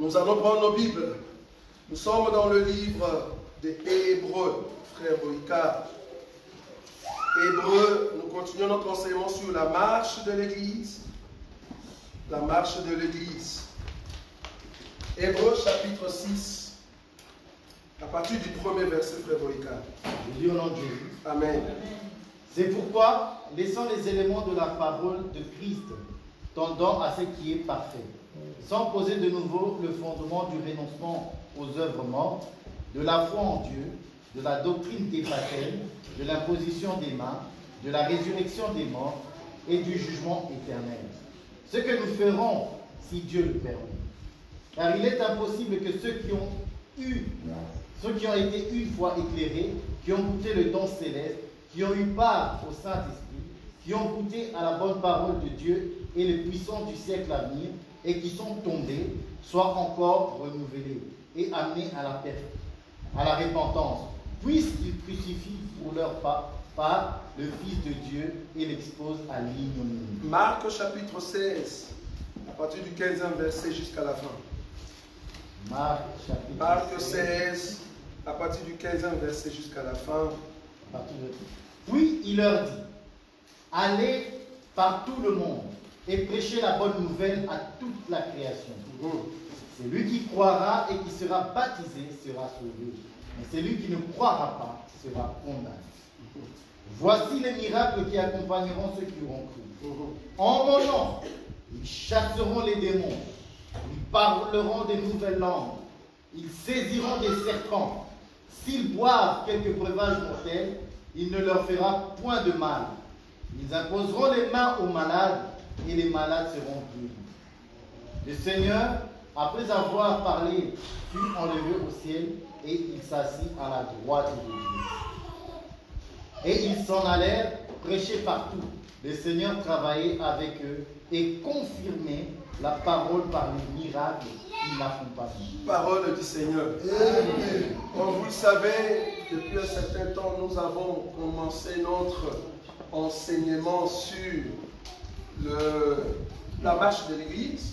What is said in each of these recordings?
Nous allons prendre nos Bibles. Nous sommes dans le livre des Hébreux, frère Boïka. Hébreux, nous continuons notre enseignement sur la marche de l'Église. La marche de l'Église. Hébreux chapitre 6, à partir du premier verset, frère Boïka. Je lis au nom de Jésus. Amen. C'est pourquoi, laissant les éléments de la parole de Christ, tendant à ce qui est parfait, sans poser de nouveau le fondement du renoncement aux œuvres mortes, de la foi en Dieu, de la doctrine des baptêmes, de l'imposition des mains, de la résurrection des morts et du jugement éternel. Ce que nous ferons si Dieu le permet. Car il est impossible que ceux qui ont été une fois éclairés, qui ont goûté le don céleste, qui ont eu part au Saint-Esprit, qui ont goûté à la bonne parole de Dieu et les puissants du siècle à venir, et qui sont tombés, soient encore renouvelés et amenés à la repentance, puisqu'ils crucifient pour leur part le Fils de Dieu et l'exposent à l'ignominie. Marc chapitre 16, à partir du 15e verset jusqu'à la fin. Marc 16, à partir du 15e verset jusqu'à la fin. Puis il leur dit, allez par tout le monde et prêchez la bonne nouvelle à toute la création. Celui qui croira et qui sera baptisé sera sauvé, mais celui qui ne croira pas sera condamné. Voici les miracles qui accompagneront ceux qui auront cru. En mon nom, ils chasseront les démons, ils parleront des nouvelles langues, ils saisiront des serpents. S'ils boivent quelques breuvages mortels, il ne leur fera point de mal. Ils imposeront les mains aux malades et les malades seront guéris. Le Seigneur, après avoir parlé, fut enlevé au ciel et il s'assit à la droite de Dieu. Et ils s'en allèrent prêcher partout. Le Seigneur travaillait avec eux et confirmait la parole par les miracles qui l'accompagnaient. Parole du Seigneur. Amen. Comme vous le savez, depuis un certain temps, nous avons commencé notre enseignement sur la marche de l'Église.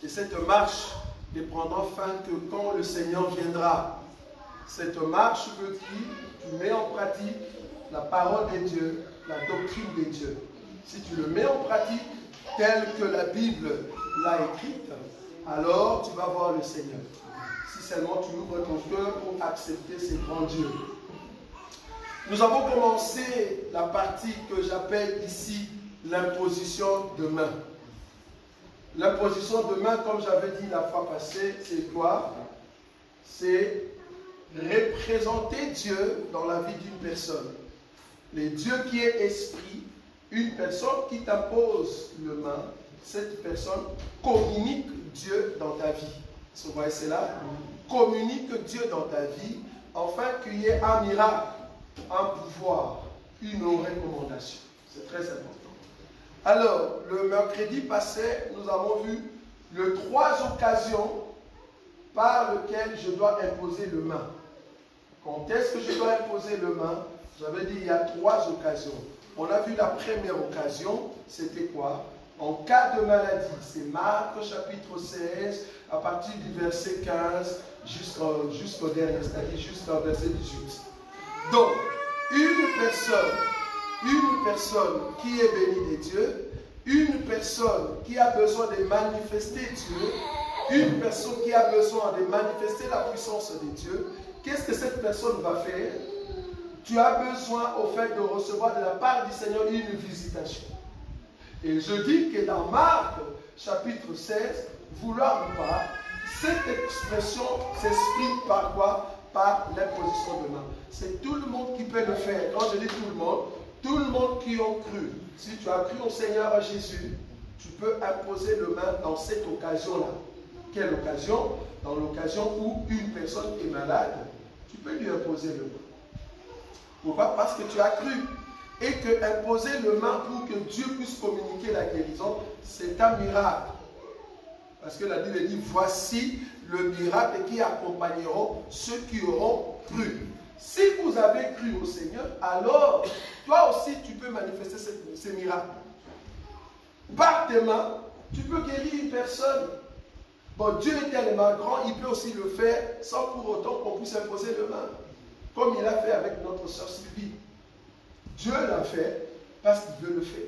Et cette marche ne prendra fin que quand le Seigneur viendra. Cette marche veut dire tu mets en pratique la parole de Dieu, la doctrine de Dieu. Si tu le mets en pratique tel que la Bible l'a écrite, alors tu vas voir le Seigneur. Si seulement tu ouvres ton cœur pour accepter ces grands dieux. Nous avons commencé la partie que j'appelle ici l'imposition de main. L'imposition de main, comme j'avais dit la fois passée, c'est quoi? C'est représenter Dieu dans la vie d'une personne. Le Dieu qui est esprit, une personne qui t'impose le main, cette personne communique Dieu dans ta vie. Vous voyez cela? Communique Dieu dans ta vie, afin qu'il y ait un miracle, un pouvoir, une recommandation. C'est très important. Alors, le mercredi passé, nous avons vu les 3 occasions par lesquelles je dois imposer le main. Quand est-ce que je dois imposer le main? J'avais dit il y a 3 occasions. On a vu la première occasion, c'était quoi? En cas de maladie. C'est Marc chapitre 16, à partir du verset 15 jusqu'au dernier, c'est-à-dire jusqu'au verset 18. Donc, une personne qui est bénie de Dieu, une personne qui a besoin de manifester Dieu, une personne qui a besoin de manifester la puissance de Dieu, qu'est-ce que cette personne va faire? Tu as besoin au fait de recevoir de la part du Seigneur une visitation. Et je dis que dans Marc chapitre 16, vouloir ou pas, cette expression s'exprime par quoi? Par l'imposition de main. C'est tout le monde qui peut le faire. Quand je dis tout le monde qui ont cru. Si tu as cru au Seigneur Jésus, tu peux imposer le main dans cette occasion-là. Quelle occasion? Dans l'occasion où une personne est malade, tu peux lui imposer le main. Pourquoi? Parce que tu as cru. Et que imposer le main pour que Dieu puisse communiquer la guérison, c'est un miracle. Parce que la Bible dit, voici le miracle qui accompagneront ceux qui auront cru. Si vous avez cru au Seigneur, alors toi aussi tu peux manifester ces miracles. Par tes mains, tu peux guérir une personne. Bon, Dieu est tellement grand, il peut aussi le faire sans pour autant qu'on puisse imposer le main. Comme il a fait avec notre soeur Sylvie. Dieu l'a fait parce qu'il veut le faire.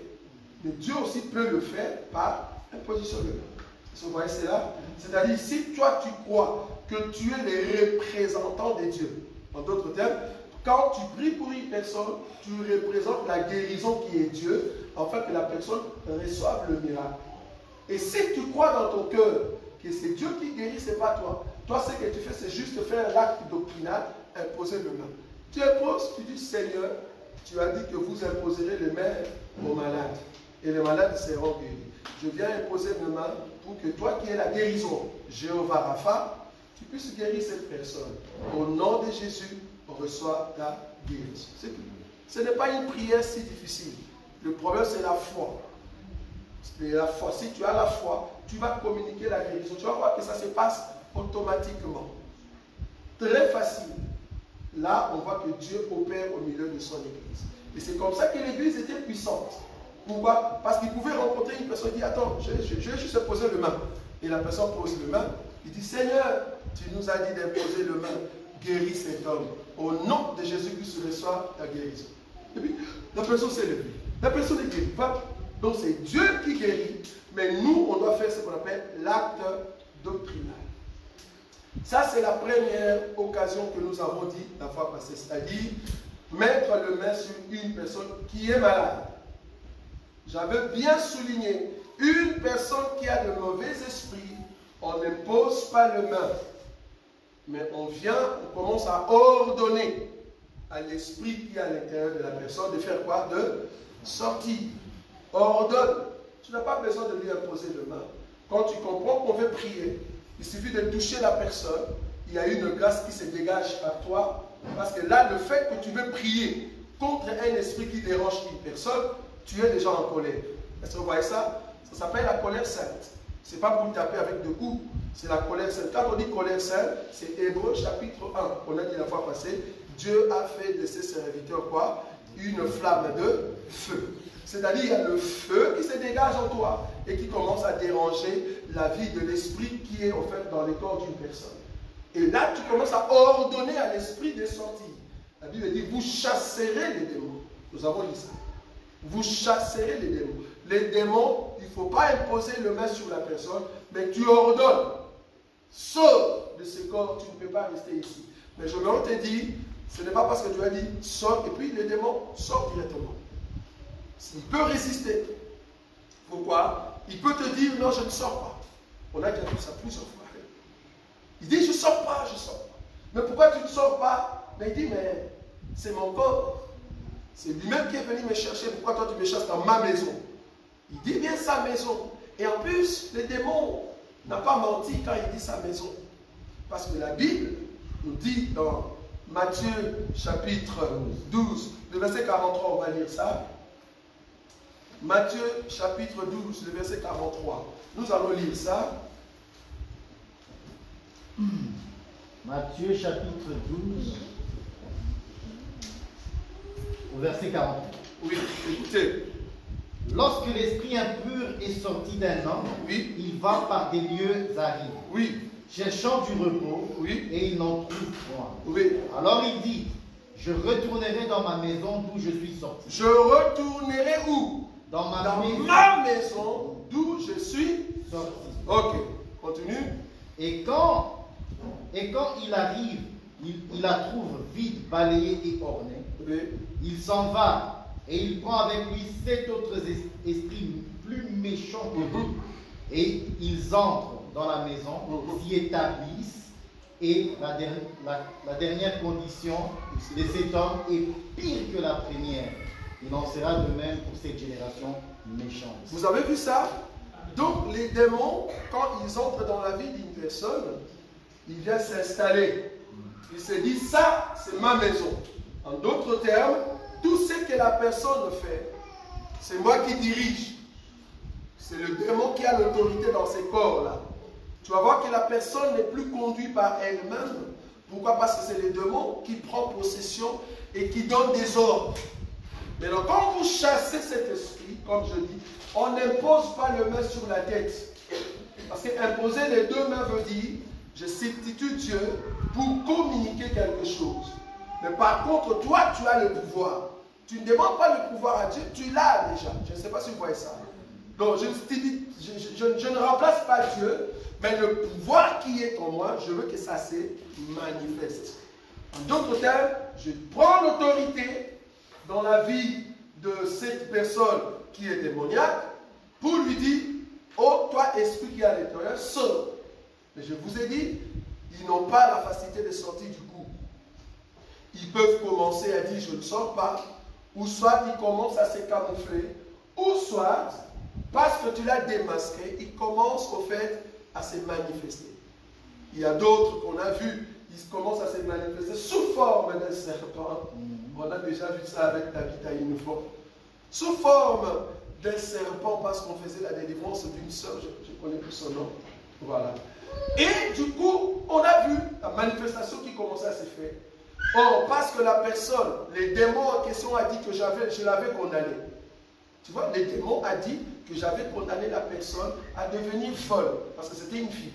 Mais Dieu aussi peut le faire par imposition de main. Vous voyez cela? C'est-à-dire, si toi tu crois que tu es le représentant de Dieu, en d'autres termes, quand tu pries pour une personne, tu représentes la guérison qui est Dieu, afin que la personne reçoive le miracle. Et si tu crois dans ton cœur que c'est Dieu qui guérit, ce n'est pas toi. Toi, ce que tu fais, c'est juste faire l'acte doctrinal, imposer le main. Tu imposes, tu dis, Seigneur, tu as dit que vous imposerez les mains aux malades. Et les malades seront guéris. Je viens imposer mes mains pour que toi qui es la guérison, Jéhovah Rapha, tu puisses guérir cette personne. Au nom de Jésus, on reçoit ta guérison. C'est tout. Ce n'est pas une prière si difficile. Le problème, c'est la foi. Et la foi, si tu as la foi, tu vas communiquer la guérison. Tu vas voir que ça se passe automatiquement. Très facile. Là, on voit que Dieu opère au milieu de son église. Et c'est comme ça que l'église était puissante. Pourquoi? Parce qu'il pouvait rencontrer une personne qui dit, attends, je vais juste poser le main. Et la personne pose le main. Il dit, Seigneur, tu nous as dit d'imposer le main. Guéris cet homme. Au nom de Jésus-Christ, tu reçois ta guérison. Et puis, la personne s'est levée. La personne est guérie. Donc, c'est Dieu qui guérit. Mais nous, on doit faire ce qu'on appelle l'acte doctrinal. Ça, c'est la première occasion que nous avons dit la fois passée. C'est-à-dire, mettre le main sur une personne qui est malade. J'avais bien souligné, une personne qui a de mauvais esprits, on ne pose pas le main. Mais on commence à ordonner à l'esprit qui est à l'intérieur de la personne de faire quoi? De sortir. Ordonne. Tu n'as pas besoin de lui imposer le main. Quand tu comprends qu'on veut prier, il suffit de toucher la personne. Il y a une grâce qui se dégage par toi. Parce que là, le fait que tu veux prier contre un esprit qui dérange une personne, tu es déjà en colère. Est-ce que vous voyez ça? Ça s'appelle la colère sainte. Ce n'est pas pour taper avec deux coups, c'est la colère sainte. Quand on dit colère sainte, c'est Hébreux chapitre 1. On a dit la fois passée, Dieu a fait de ses serviteurs quoi? Une flamme de feu. C'est-à-dire il y a le feu qui se dégage en toi et qui commence à déranger la vie de l'esprit qui est en fait dans le corps d'une personne. Et là, tu commences à ordonner à l'esprit de sortir. La Bible dit, vous chasserez les démons. Nous avons dit ça. Vous chasserez les démons. Les démons, il ne faut pas imposer le main sur la personne, mais tu ordonnes. Sors de ce corps, tu ne peux pas rester ici. Mais je veux te dire, ce n'est pas parce que tu as dit sors et puis le démon sort directement. Il peut résister. Pourquoi? Il peut te dire non, je ne sors pas. On a déjà vu ça plusieurs fois. Il dit je ne sors pas, je ne sors pas. Mais pourquoi tu ne sors pas? Mais il dit mais c'est mon corps. C'est lui-même qui est venu me chercher. Pourquoi toi tu me chasses dans ma maison? Il dit bien sa maison. Et en plus, le démon n'a pas menti quand il dit sa maison. Parce que la Bible nous dit dans Matthieu chapitre 12, le verset 43, on va lire ça. Matthieu chapitre 12, le verset 43. Nous allons lire ça. Matthieu chapitre 12, au verset 43. Oui, écoutez. Lorsque l'esprit impur est sorti d'un homme, oui, il va par des lieux arides, oui, cherchant du repos, oui, et il n'en trouve point. Oui. Alors il dit, je retournerai dans ma maison d'où je suis sorti. Je retournerai où? Dans ma maison d'où je suis sorti. Ok, continue. Et quand il arrive, il la trouve vide, balayée et ornée. Oui. Il s'en va et il prend avec lui 7 autres esprits plus méchants que lui. Et ils entrent dans la maison, s'y établissent. Et la dernière condition de cet homme est pire que la première. Il en sera de même pour cette génération méchante. Vous avez vu ça? Donc les démons, quand ils entrent dans la vie d'une personne, ils viennent s'installer. Ils se disent, ça, c'est ma maison. En d'autres termes, tout ce que la personne fait, c'est moi qui dirige. C'est le démon qui a l'autorité dans ces corps-là. Tu vas voir que la personne n'est plus conduite par elle-même. Pourquoi? Parce que c'est le démon qui prend possession et qui donne des ordres. Mais donc, quand vous chassez cet esprit, comme je dis, on n'impose pas le main sur la tête. Parce qu'imposer les deux mains veut dire, je substitue Dieu pour communiquer quelque chose. Mais par contre, toi, tu as le pouvoir. Tu ne demandes pas le pouvoir à Dieu, tu l'as déjà. Je ne sais pas si vous voyez ça. Donc, je ne remplace pas Dieu, mais le pouvoir qui est en moi, je veux que ça se manifeste. En d'autres termes, je prends l'autorité dans la vie de cette personne qui est démoniaque pour lui dire, oh, toi, esprit qui est à l'intérieur, sors. Mais je vous ai dit, ils n'ont pas la facilité de sortir du coup. Ils peuvent commencer à dire, je ne sors pas, ou soit ils commencent à se camoufler, ou soit, parce que tu l'as démasqué, ils commencent au fait à se manifester. Il y a d'autres qu'on a vus, ils commencent à se manifester sous forme d'un serpent. On a déjà vu ça avec David à une fois. Sous forme d'un serpent, parce qu'on faisait la délivrance d'une sœur, je ne connais plus son nom. Voilà. Et du coup, on a vu la manifestation qui commençait à se faire. Or, parce que la personne, les démons en question a dit que je l'avais condamné. Tu vois, les démons a dit que j'avais condamné la personne à devenir folle, parce que c'était une fille,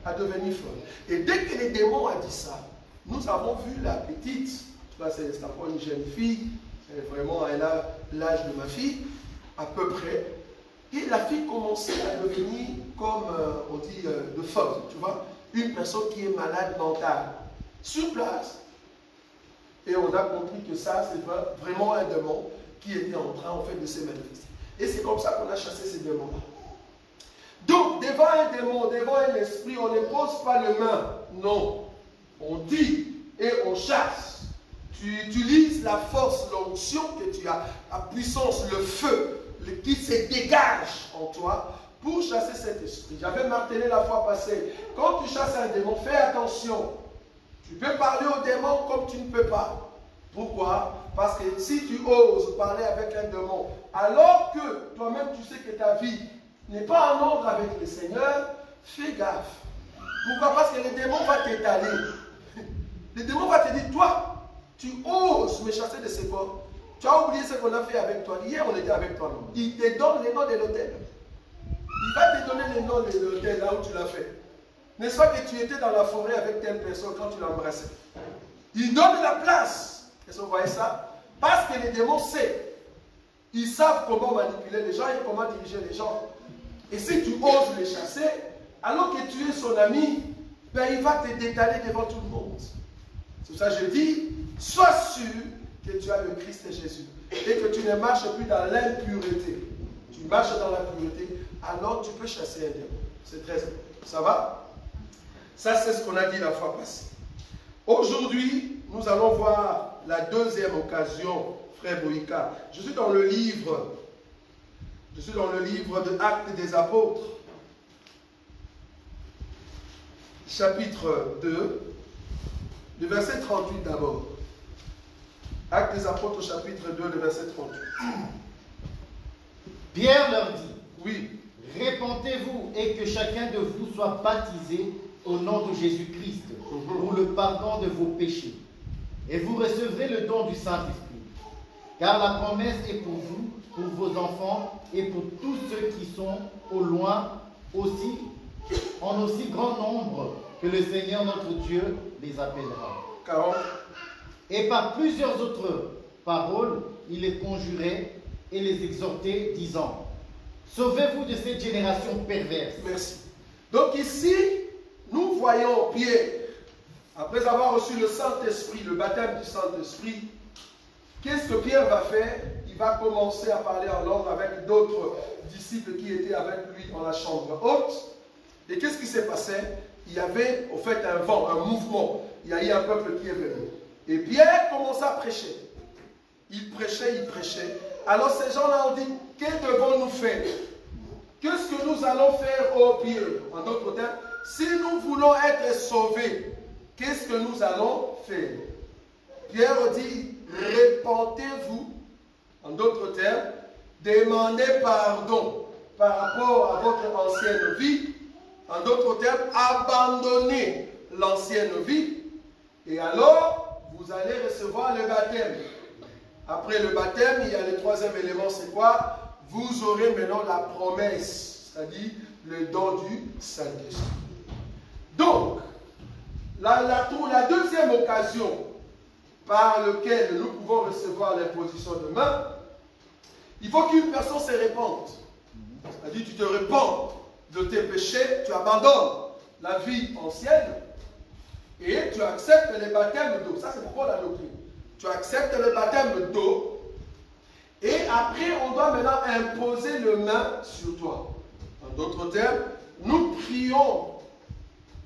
à devenir folle. Et dès que les démons a dit ça, nous avons vu la petite, tu vois, c'est pas une jeune fille, vraiment elle a l'âge de ma fille, à peu près, et la fille commençait à devenir, comme on dit, de folle, tu vois, une personne qui est malade mentale, sur place. Et on a compris que ça, c'est vraiment un démon qui était en train, en fait, de se manifester. Et c'est comme ça qu'on a chassé ces démons-là. Donc, devant un démon, devant un esprit, on ne pose pas les mains. Non. On dit et on chasse. Tu utilises la force, l'onction que tu as, la puissance, le feu, qui se dégage en toi pour chasser cet esprit. J'avais martelé la fois passée. Quand tu chasses un démon, fais attention. Tu peux parler au démon comme tu ne peux pas. Pourquoi? Parce que si tu oses parler avec un démon, alors que toi-même tu sais que ta vie n'est pas en ordre avec le Seigneur, fais gaffe. Pourquoi? Parce que le démon va t'étaler. Le démon va te dire, toi, tu oses me chasser de ce corps. Tu as oublié ce qu'on a fait avec toi. Hier, on était avec toi. Non? Il te donne les noms de l'hôtel. Il va te donner les noms de l'hôtel là où tu l'as fait. N'est-ce pas que tu étais dans la forêt avec telle personne quand tu l'embrassais? Il donne la place. Est-ce que vous voyez ça? Parce que les démons savent. Ils savent comment manipuler les gens et comment diriger les gens. Et si tu oses les chasser, alors que tu es son ami, ben il va te détaler devant tout le monde. C'est pour ça que je dis, sois sûr que tu as le Christ Jésus et que tu ne marches plus dans l'impureté. Tu marches dans la pureté, alors tu peux chasser un démon. C'est très important. Ça va? Ça, c'est ce qu'on a dit la fois passée. Aujourd'hui, nous allons voir la deuxième occasion, frère Boïka. Je suis dans le livre de Actes des Apôtres, chapitre 2, le verset 38 d'abord. Actes des Apôtres, chapitre 2, le verset 38. Pierre leur dit, oui, répentez-vous et que chacun de vous soit baptisé au nom de Jésus-Christ pour le pardon de vos péchés. Et vous recevrez le don du Saint-Esprit. Car la promesse est pour vous, pour vos enfants et pour tous ceux qui sont au loin, aussi, en aussi grand nombre que le Seigneur notre Dieu les appellera. 40. Et par plusieurs autres paroles, il les conjurait et les exhortait, disant, sauvez-vous de cette génération perverse. Merci. Donc ici, nous voyons Pierre, après avoir reçu le Saint-Esprit, le baptême du Saint-Esprit, qu'est-ce que Pierre va faire? Il va commencer à parler en langue avec d'autres disciples qui étaient avec lui dans la chambre haute. Et qu'est-ce qui s'est passé? Il y avait au fait un vent, un mouvement. Il y a eu un peuple qui est venu. Et Pierre commença à prêcher. Il prêchait, il prêchait. Alors ces gens-là ont dit, que devons-nous faire? Qu'est-ce que nous allons faire au Pierre? En d'autres termes, si nous voulons être sauvés, qu'est-ce que nous allons faire? Pierre dit, répentez-vous. En d'autres termes, demandez pardon par rapport à votre ancienne vie. En d'autres termes, abandonnez l'ancienne vie. Et alors, vous allez recevoir le baptême. Après le baptême, il y a le troisième élément, c'est quoi? Vous aurez maintenant la promesse, c'est-à-dire le don du Saint-Esprit. Donc, la deuxième occasion par laquelle nous pouvons recevoir l'imposition de main, il faut qu'une personne se répande. C'est-à-dire, tu te répands de tes péchés, tu abandonnes la vie ancienne et tu acceptes les baptêmes d'eau. Ça, c'est pourquoi la doctrine. Tu acceptes le baptême d'eau et après, on doit maintenant imposer le main sur toi. En d'autres termes, nous prions,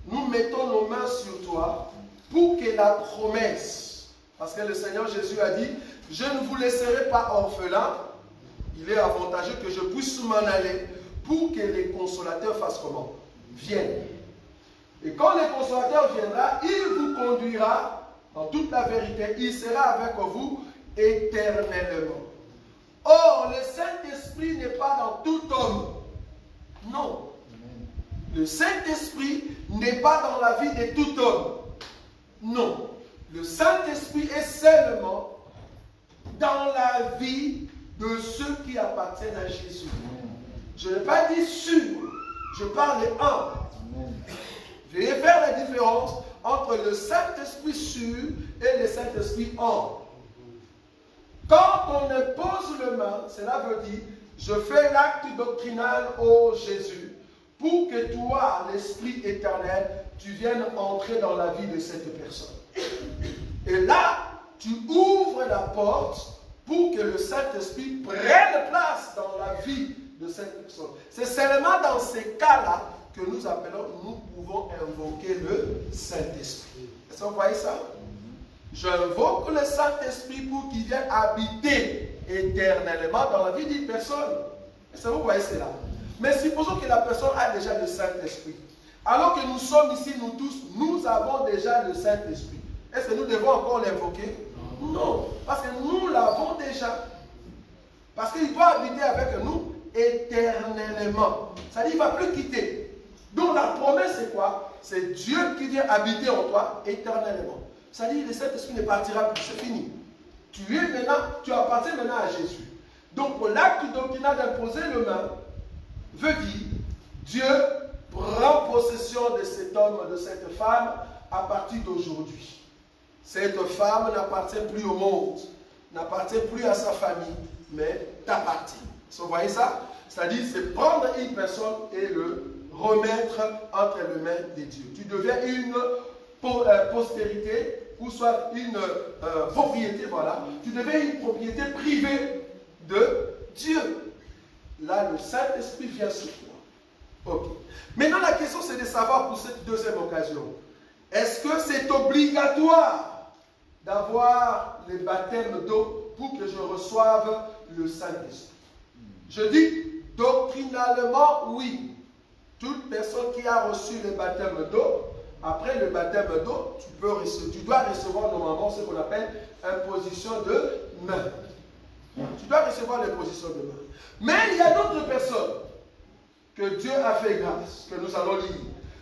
nous mettons nos mains sur toi pour que la promesse, parce que le Seigneur Jésus a dit, je ne vous laisserai pas orphelins, il est avantageux que je puisse m'en aller pour que les consolateurs fassent comment? Viennent. Et quand le consolateur viendra, il vous conduira dans toute la vérité, il sera avec vous éternellement. Or, le Saint-Esprit n'est pas dans tout homme. Non. Le Saint-Esprit n'est pas dans la vie de tout homme. Non. Le Saint-Esprit est seulement dans la vie de ceux qui appartiennent à Jésus. Je n'ai pas dit sur, je parle en. Je vais faire la différence entre le Saint-Esprit sur et le Saint-Esprit en. Quand on impose le main, cela veut dire, je fais l'acte doctrinal au Jésus pour que toi, l'Esprit éternel, tu viennes entrer dans la vie de cette personne. Et là, tu ouvres la porte pour que le Saint-Esprit prenne place dans la vie de cette personne. C'est seulement dans ces cas-là que nous appelons, nous pouvons invoquer le Saint-Esprit. Est-ce que vous voyez ça? J'invoque le Saint-Esprit pour qu'il vienne habiter éternellement dans la vie d'une personne. Est-ce que vous voyez cela? Mais supposons que la personne a déjà le Saint-Esprit. Alors que nous sommes ici, nous tous, nous avons déjà le Saint-Esprit. Est-ce que nous devons encore l'invoquer? Non, parce que nous l'avons déjà. Parce qu'il doit habiter avec nous éternellement. C'est-à-dire qu'il ne va plus quitter. Donc la promesse c'est quoi? C'est Dieu qui vient habiter en toi éternellement. C'est-à-dire que le Saint-Esprit ne partira plus, c'est fini. Tu appartiens maintenant à Jésus. Donc l'acte doctrinal d'imposer le main veut dire Dieu prend possession de cet homme, de cette femme à partir d'aujourd'hui. Cette femme n'appartient plus au monde, n'appartient plus à sa famille, mais t'appartient. Vous voyez ça? C'est-à-dire c'est prendre une personne et le remettre entre les mains de Dieu. Tu deviens une postérité, ou soit une propriété, voilà. Tu deviens une propriété privée de Dieu. Là, le Saint-Esprit vient sur toi. Ok. Maintenant, la question, c'est de savoir pour cette deuxième occasion, est-ce que c'est obligatoire d'avoir les baptêmes d'eau pour que je reçoive le Saint-Esprit? Je dis doctrinalement, oui. Toute personne qui a reçu le baptême d'eau, après le baptême d'eau, tu dois recevoir normalement ce qu'on appelle imposition de main. Tu dois recevoir l'imposition de main. Mais il y a d'autres personnes que Dieu a fait grâce, que nous allons lire.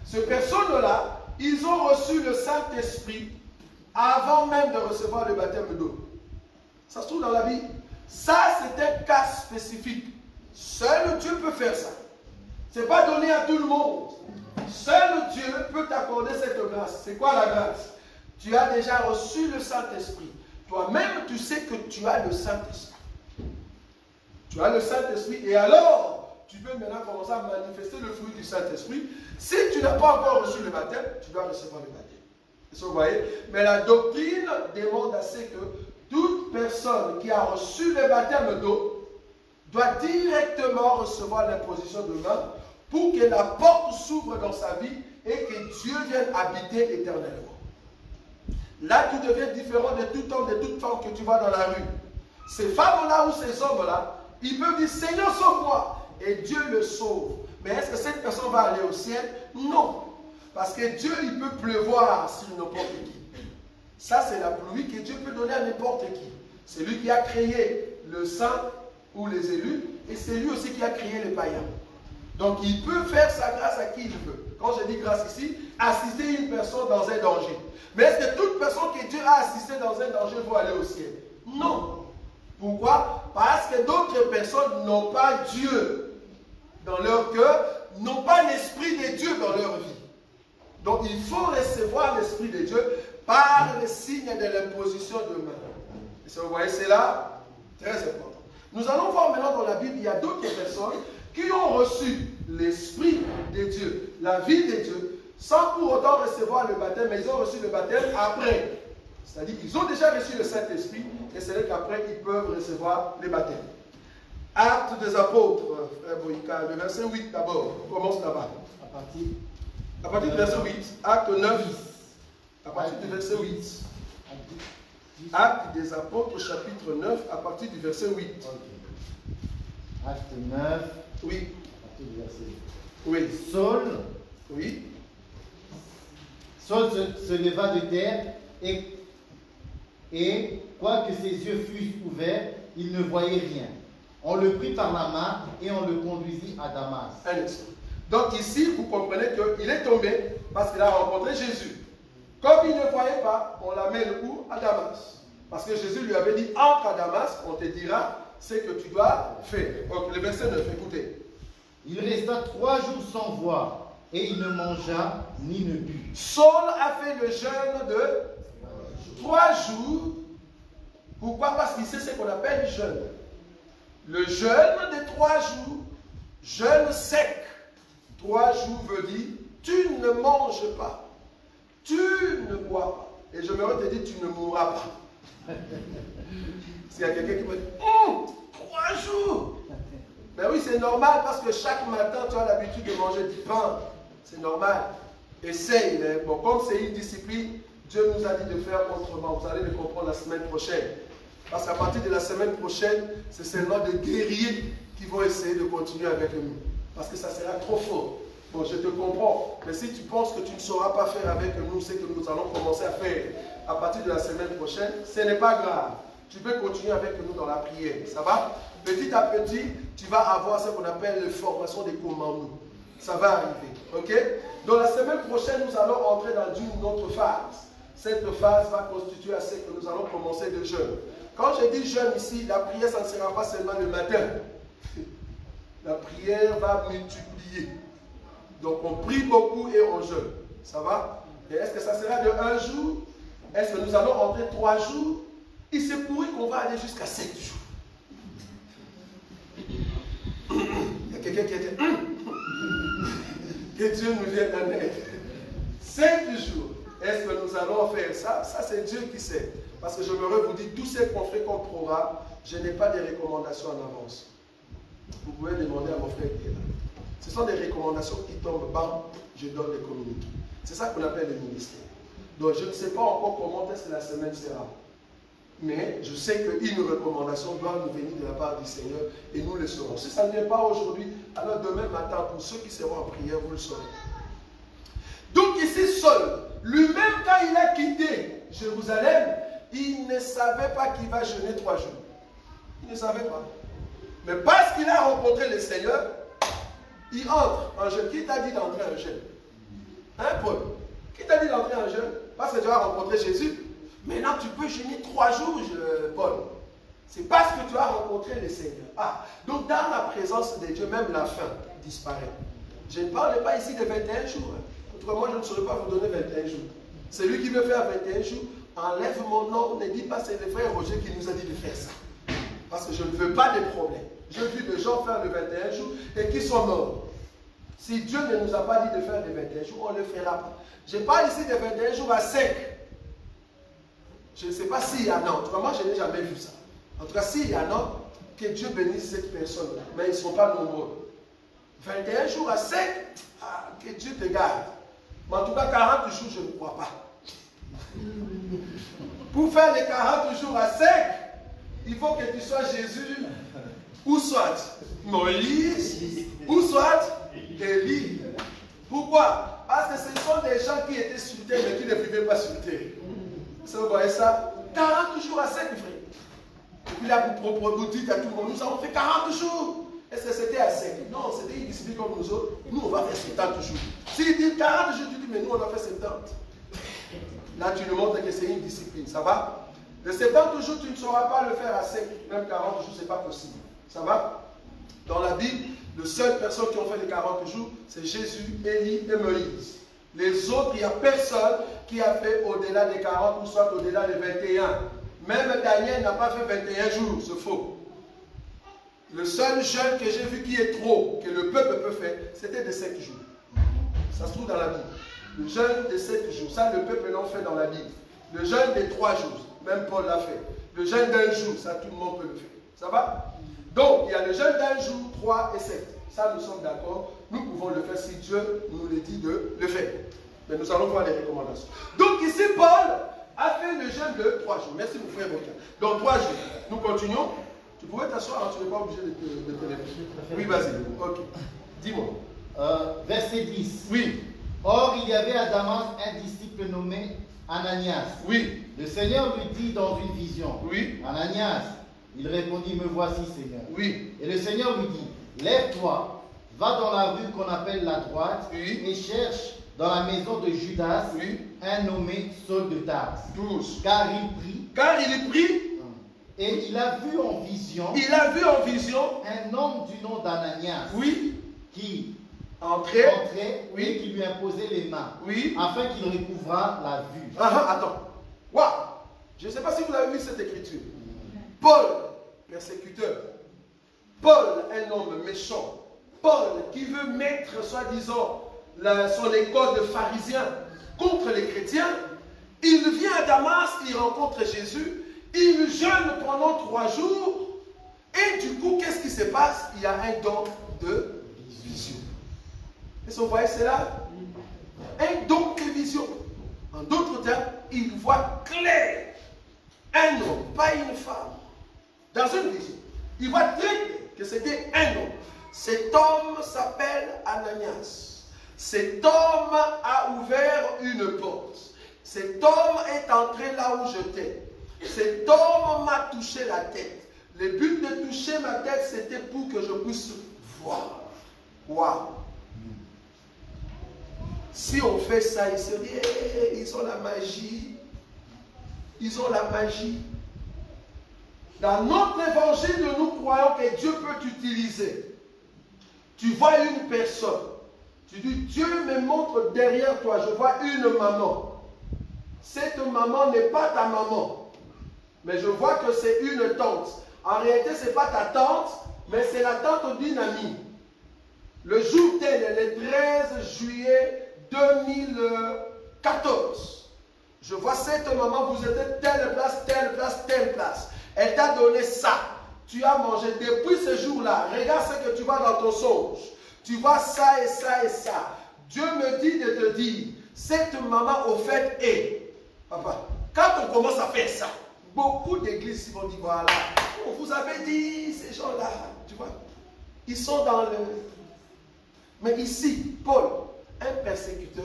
Ces personnes-là, ils ont reçu le Saint-Esprit avant même de recevoir le baptême d'eau. Ça se trouve dans la Bible. Ça, c'est un cas spécifique. Seul Dieu peut faire ça. Ce n'est pas donné à tout le monde. Seul Dieu peut t'accorder cette grâce. C'est quoi la grâce? Tu as déjà reçu le Saint-Esprit. Toi-même, tu sais que tu as le Saint-Esprit. Tu as le Saint-Esprit et alors, tu peux maintenant commencer à manifester le fruit du Saint-Esprit. Si tu n'as pas encore reçu le baptême, tu dois recevoir le baptême. Vous voyez? Mais la doctrine demande assez que toute personne qui a reçu le baptême d'eau doit directement recevoir l'imposition de main pour que la porte s'ouvre dans sa vie et que Dieu vienne habiter éternellement. Là, tu deviens différent de tout homme, de toute femme que tu vois dans la rue. Ces femmes-là ou ces hommes-là, ils peuvent dire, Seigneur, sauve-moi. Et Dieu le sauve. Mais est-ce que cette personne va aller au ciel? Non. Parce que Dieu, il peut pleuvoir sur n'importe qui. Ça, c'est la pluie que Dieu peut donner à n'importe qui. C'est lui qui a créé le saint ou les élus, et c'est lui aussi qui a créé les païens. Donc, il peut faire sa grâce à qui il veut. Quand je dis grâce ici, assister une personne dans un danger. Mais est-ce que toute personne que Dieu a assistée dans un danger va aller au ciel? Non. Pourquoi? Parce que d'autres personnes n'ont pas Dieu dans leur cœur, n'ont pas l'Esprit de Dieu dans leur vie. Donc il faut recevoir l'Esprit de Dieu par le signe de l'imposition de main. Et ça, vous voyez, c'est là très important. Nous allons voir maintenant dans la Bible, il y a d'autres personnes qui ont reçu l'Esprit de Dieu, la vie de Dieu, sans pour autant recevoir le baptême, mais ils ont reçu le baptême après. C'est-à-dire qu'ils ont déjà reçu le Saint-Esprit, et c'est là qu'après ils peuvent recevoir le baptême. Actes des apôtres, frère Boïka, le verset 8 d'abord, on commence là-bas. À partir du verset 8, acte 9, à partir du verset 8. Actes des apôtres, chapitre 9, à partir du verset 8. Okay. Acte 9, oui. À partir du verset 8. Oui. Saul, oui. Saul se leva de terre et quoique ses yeux fussent ouverts, il ne voyait rien. On le prit par la main et on le conduisit à Damas. Un instant. Donc ici, vous comprenez qu'il est tombé parce qu'il a rencontré Jésus. Comme il ne voyait pas, on l'amène où? À Damas. Parce que Jésus lui avait dit, entre à Damas, on te dira ce que tu dois faire. Donc le verset 9, écoutez. Il resta 3 jours sans voir et il ne mangea ni ne but. Saul a fait le jeûne de 3 jours. Pourquoi? Parce qu'il sait ce qu'on appelle jeûne. Le jeûne de 3 jours, jeûne sec. 3 jours veut dire, tu ne manges pas, tu ne bois pas. Et je me te dire, tu ne mourras pas. S'il y a quelqu'un qui me dit, 3 jours. Ben oui, c'est normal parce que chaque matin, tu as l'habitude de manger du pain. C'est normal. Essaye. Mais bon, comme c'est une discipline, Dieu nous a dit de faire autrement. Vous allez le comprendre la semaine prochaine. Parce qu'à partir de la semaine prochaine, c'est seulement des guerriers qui vont essayer de continuer avec nous. Parce que ça sera trop fort. Bon, je te comprends. Mais si tu penses que tu ne sauras pas faire avec nous ce que nous allons commencer à faire à partir de la semaine prochaine, ce n'est pas grave. Tu peux continuer avec nous dans la prière. Ça va? Petit à petit, tu vas avoir ce qu'on appelle la formation des commandements. Ça va arriver. Ok? Dans la semaine prochaine, nous allons entrer dans une autre phase. Cette phase va constituer à ce que nous allons commencer le jeûne. Quand je dis jeûne ici, la prière, ça ne sera pas seulement le matin. La prière va multiplier. Donc on prie beaucoup et on jeûne. Ça va? Et est-ce que ça sera de 1 jour? Est-ce que nous allons entrer 3 jours? Il se pourrait qu'on va aller jusqu'à 7 jours. Il y a quelqu'un qui a dit que Dieu nous vienne en aide. 7 jours. Est-ce que nous allons faire ça? Ça, c'est Dieu qui sait. Parce que je me vous dis, tout ce qu'on fait comme programme, je n'ai pas de recommandations en avance. Vous pouvez demander à mon frère qui est là. Ce sont des recommandations qui tombent, bam, je donne les communiqués. C'est ça qu'on appelle le ministère. Donc je ne sais pas encore comment est-ce que la semaine sera. Mais je sais qu'une recommandation doit nous venir de la part du Seigneur et nous le saurons. Si ça ne vient pas aujourd'hui, alors demain matin, pour ceux qui seront en prière, vous le saurez. Donc ici, Saul, lui-même quand il a quitté Jérusalem, il ne savait pas qu'il va jeûner 3 jours. Il ne savait pas. Mais parce qu'il a rencontré le Seigneur, il entre en jeûne. Qui t'a dit d'entrer en jeûne? Hein, Paul? Qui t'a dit d'entrer en jeûne? Parce que tu as rencontré Jésus. Maintenant, tu peux jeûner 3 jours, Paul. C'est parce que tu as rencontré le Seigneur. Ah, donc dans la présence de Dieu, même la faim disparaît. Je ne parle pas ici de 21 jours. Autrement, je ne saurais pas vous donner 21 jours. Celui qui veut faire 21 jours, enlève mon nom, ne dis pas c'est le frère Roger qui nous a dit de faire ça. Parce que je ne veux pas de problème. J'ai vu des gens faire le 21 jours et qui sont morts. Si Dieu ne nous a pas dit de faire les 21 jours, on ne le fera pas. Je parle ici des 21 jours à sec. Je ne sais pas s'il y en a. En tout cas, moi, je n'ai jamais vu ça. En tout cas, s'il y en a, que Dieu bénisse cette personne-là. Mais ils ne sont pas nombreux. 21 jours à sec, ah, que Dieu te garde. Mais en tout cas, 40 jours, je ne crois pas. Pour faire les 40 jours à sec, il faut que tu sois Jésus, ou soit Moïse, ou soit Élie. Pourquoi? Parce que ce sont des gens qui étaient sur terre, mais qui ne vivaient pas sur terre. Vous voyez ça? 40 jours à sec, frère. Et puis là, vous dites à tout le monde, nous avons fait 40 jours. Est-ce que c'était à sec? Non, c'était une discipline comme nous autres. Nous, on va faire 70 jours. S'il dit 40 jours, tu dis, mais nous, on a fait 70. Là, tu nous montres que c'est une discipline. Ça va? Les 70 jours, tu ne sauras pas le faire à sec. Même 40 jours, ce n'est pas possible. Ça va? Dans la Bible, Les seules personnes qui ont fait les 40 jours, c'est Jésus, Élie et Moïse. Les autres, il n'y a personne qui a fait au-delà des 40 ou soit au-delà des 21. Même Daniel n'a pas fait 21 jours, c'est faux. Le seul jeûne que j'ai vu qui est trop, que le peuple peut faire, c'était de 7 jours. Ça se trouve dans la Bible. Le jeûne de 7 jours, ça le peuple l'a fait dans la Bible. Le jeûne de 3 jours, même Paul l'a fait. Le jeûne d'un jour, ça tout le monde peut le faire. Ça va? Donc, il y a le jeûne d'un jour, 3 et 7. Ça, nous sommes d'accord. Nous pouvons le faire si Dieu nous le dit de le faire. Mais nous allons voir les recommandations. Donc, ici, Paul a fait le jeûne de 3 jours. Merci, mon frère Boka. Donc, 3 jours. Nous continuons. Tu pouvais t'asseoir, hein, tu n'es pas obligé de te lever. Oui, vas-y. Ok. Dis-moi. Verset 10. Oui. Or, il y avait à Damas un disciple nommé Ananias. Oui. Le Seigneur lui dit dans une vision, Oui. Ananias. Il répondit, me voici, Seigneur. Oui. Et le Seigneur lui dit, lève-toi, va dans la rue qu'on appelle la droite, oui. et cherche dans la maison de Judas oui. un nommé Saul de Tarse. 12. Car il prie. Et il a vu en vision. Il a vu en vision un homme du nom d'Ananias. Oui. Qui entrait oui. et qui lui imposait les mains. Oui. Afin qu'il recouvrât la vue. Attends. Waouh. Je ne sais pas si vous avez vu cette écriture. Paul, persécuteur. Paul, un homme méchant. Paul, qui veut mettre, soi-disant, son école de pharisien contre les chrétiens. Il vient à Damas, il rencontre Jésus. Il jeûne pendant 3 jours. Et du coup, qu'est-ce qui se passe? Il y a un don de vision. Est-ce que vous voyez cela? Un don de vision. En d'autres termes, il voit clair. Un homme, pas une femme. Dans une vision. Il voit très clair que c'était un homme. Cet homme s'appelle Ananias. Cet homme a ouvert une porte. Cet homme est entré là où j'étais. Cet homme m'a touché la tête. Le but de toucher ma tête, c'était pour que je puisse voir. Waouh! Si on fait ça, ils se disent, hey, ils ont la magie. Ils ont la magie. Dans notre évangile, nous croyons que Dieu peut t'utiliser. Tu vois une personne. Tu dis, Dieu me montre derrière toi, je vois une maman. Cette maman n'est pas ta maman. Mais je vois que c'est une tante. En réalité, ce n'est pas ta tante, mais c'est la tante d'une amie. Le jour tel, le 13 juillet 2014. Je vois cette maman, vous êtes telle place, telle place, telle place. Elle t'a donné ça. Tu as mangé depuis ce jour-là. Regarde ce que tu vois dans ton songe. Tu vois ça et ça et ça. Dieu me dit de te dire, cette maman au fait est. Papa, quand on commence à faire ça, beaucoup d'églises vont dire, voilà, on vous avait dit, ces gens-là, tu vois, ils sont dans le... Mais ici, Paul, un persécuteur,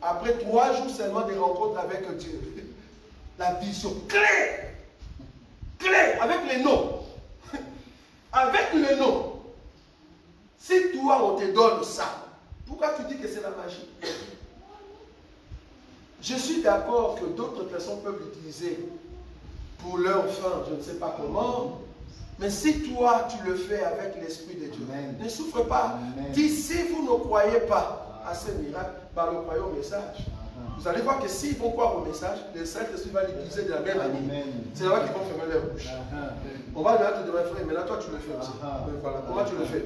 après 3 jours seulement de rencontre avec Dieu, la vision claire, avec les noms, avec le nom. Si toi, on te donne ça, pourquoi tu dis que c'est la magie? Je suis d'accord que d'autres personnes peuvent l'utiliser pour leur fin, je ne sais pas comment. Mais si toi, tu le fais avec l'Esprit de Dieu, Amen. Ne souffre pas. Dis, si vous ne croyez pas à ce miracle, bah, le croyez au message. Vous allez voir que s'ils vont croire au message, le Saint-Esprit va l'utiliser de la même manière. C'est là qu'ils vont fermer leur bouche. On va leur te demander, frère, mais là, toi, tu le fais aussi. Voilà. Comment tu le fais?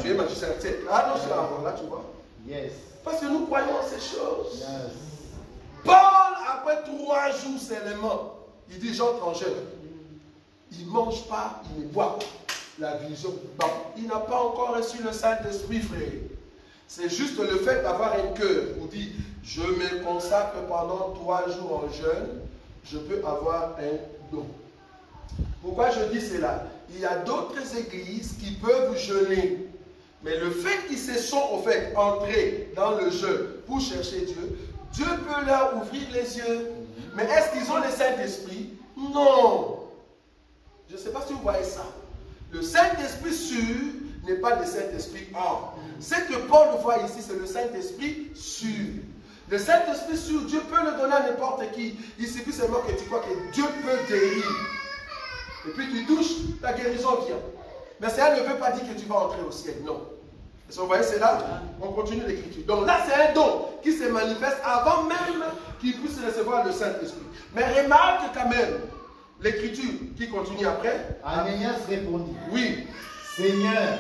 Tu es magicien. Ah non, c'est là, là, tu vois. Parce que nous croyons en ces choses. Paul, après 3 jours seulement, il dit, j'entre en jeûne. Il ne mange pas, il ne boit pas. La vision, bon, il n'a pas encore reçu le Saint-Esprit, frère. C'est juste le fait d'avoir un cœur. On dit, je me consacre pendant 3 jours en jeûne, je peux avoir un don. Pourquoi je dis cela? Il y a d'autres églises qui peuvent jeûner. Mais le fait qu'ils se sont en fait entrés dans le jeûne pour chercher Dieu, Dieu peut leur ouvrir les yeux. Mais est-ce qu'ils ont le Saint-Esprit? Non. Je ne sais pas si vous voyez ça. Le Saint-Esprit sûr n'est pas le Saint-Esprit hors. Ce que Paul voit ici, c'est le Saint-Esprit sûr. Le Saint-Esprit sûr, Dieu peut le donner à n'importe qui. Il suffit seulement que tu crois que Dieu peut guérir. Et puis tu touches, la guérison vient. mais cela ne veut pas dire que tu vas entrer au ciel. Non. Est-ce que vous voyez, c'est là? On continue l'écriture. Donc là, c'est un don qui se manifeste avant même qu'il puisse recevoir le Saint-Esprit. Mais remarque quand même l'écriture qui continue après. Ananias répondit, Oui. Seigneur,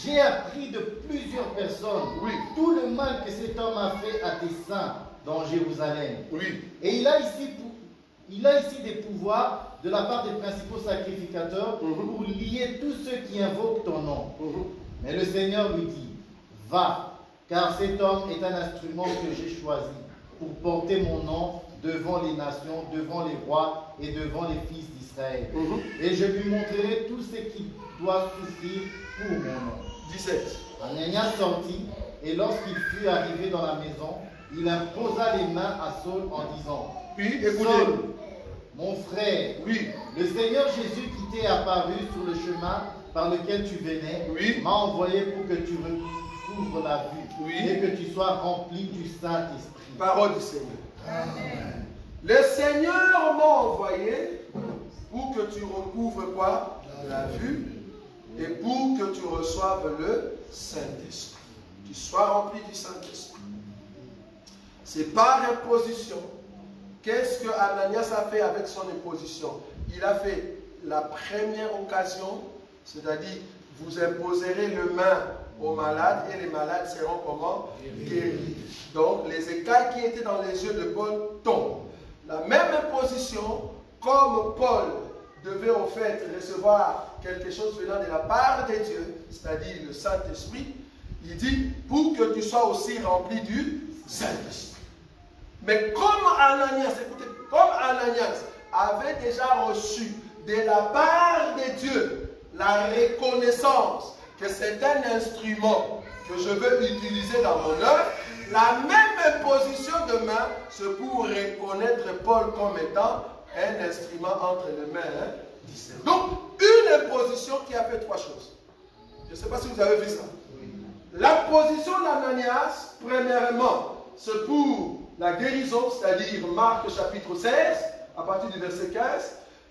j'ai appris de plusieurs personnes tout le mal que cet homme a fait à tes saints dans Jérusalem. Oui. Et il a ici des pouvoirs de la part des principaux sacrificateurs pour lier tous ceux qui invoquent ton nom. Mais le Seigneur lui dit, va, car cet homme est un instrument que j'ai choisi pour porter mon nom devant les nations, devant les rois et devant les fils d'Israël. Et je lui montrerai tout ce qu'il doit souffrir pour mon nom. 17. Ananias sortit, et lorsqu'il fut arrivé dans la maison, il imposa les mains à Saul en disant, Puis, écoutez. Saul, mon frère, Oui. le Seigneur Jésus qui t'est apparu sur le chemin par lequel tu venais, m'a envoyé pour que tu recouvres la vue et que tu sois rempli du Saint-Esprit. Parole du Seigneur. Amen. Le Seigneur m'a envoyé pour que tu recouvres quoi? La vue et pour que tu reçoives le Saint-Esprit. Tu sois rempli du Saint-Esprit. C'est par imposition. Qu'est-ce que Ananias a fait avec son imposition? Il a fait la première occasion, c'est-à-dire vous imposerez le main aux malades et les malades seront comment? Guéris. Donc les écailles qui étaient dans les yeux de Paul tombent. La même imposition, comme Paul devait au fait recevoir quelque chose venant de la part de Dieu, c'est-à-dire le Saint-Esprit, il dit pour que tu sois aussi rempli du Saint-Esprit. Mais comme Ananias, écoutez, comme Ananias avait déjà reçu de la part de Dieu la reconnaissance que c'est un instrument que je veux utiliser dans mon œuvre, la même imposition de main, c'est pour reconnaître Paul comme étant un instrument entre les mains d'Israël. Donc, une imposition qui a fait trois choses. Je ne sais pas si vous avez vu ça. La position d'Ananias, premièrement, c'est pour la guérison, c'est-à-dire Marc chapitre 16, à partir du verset 15.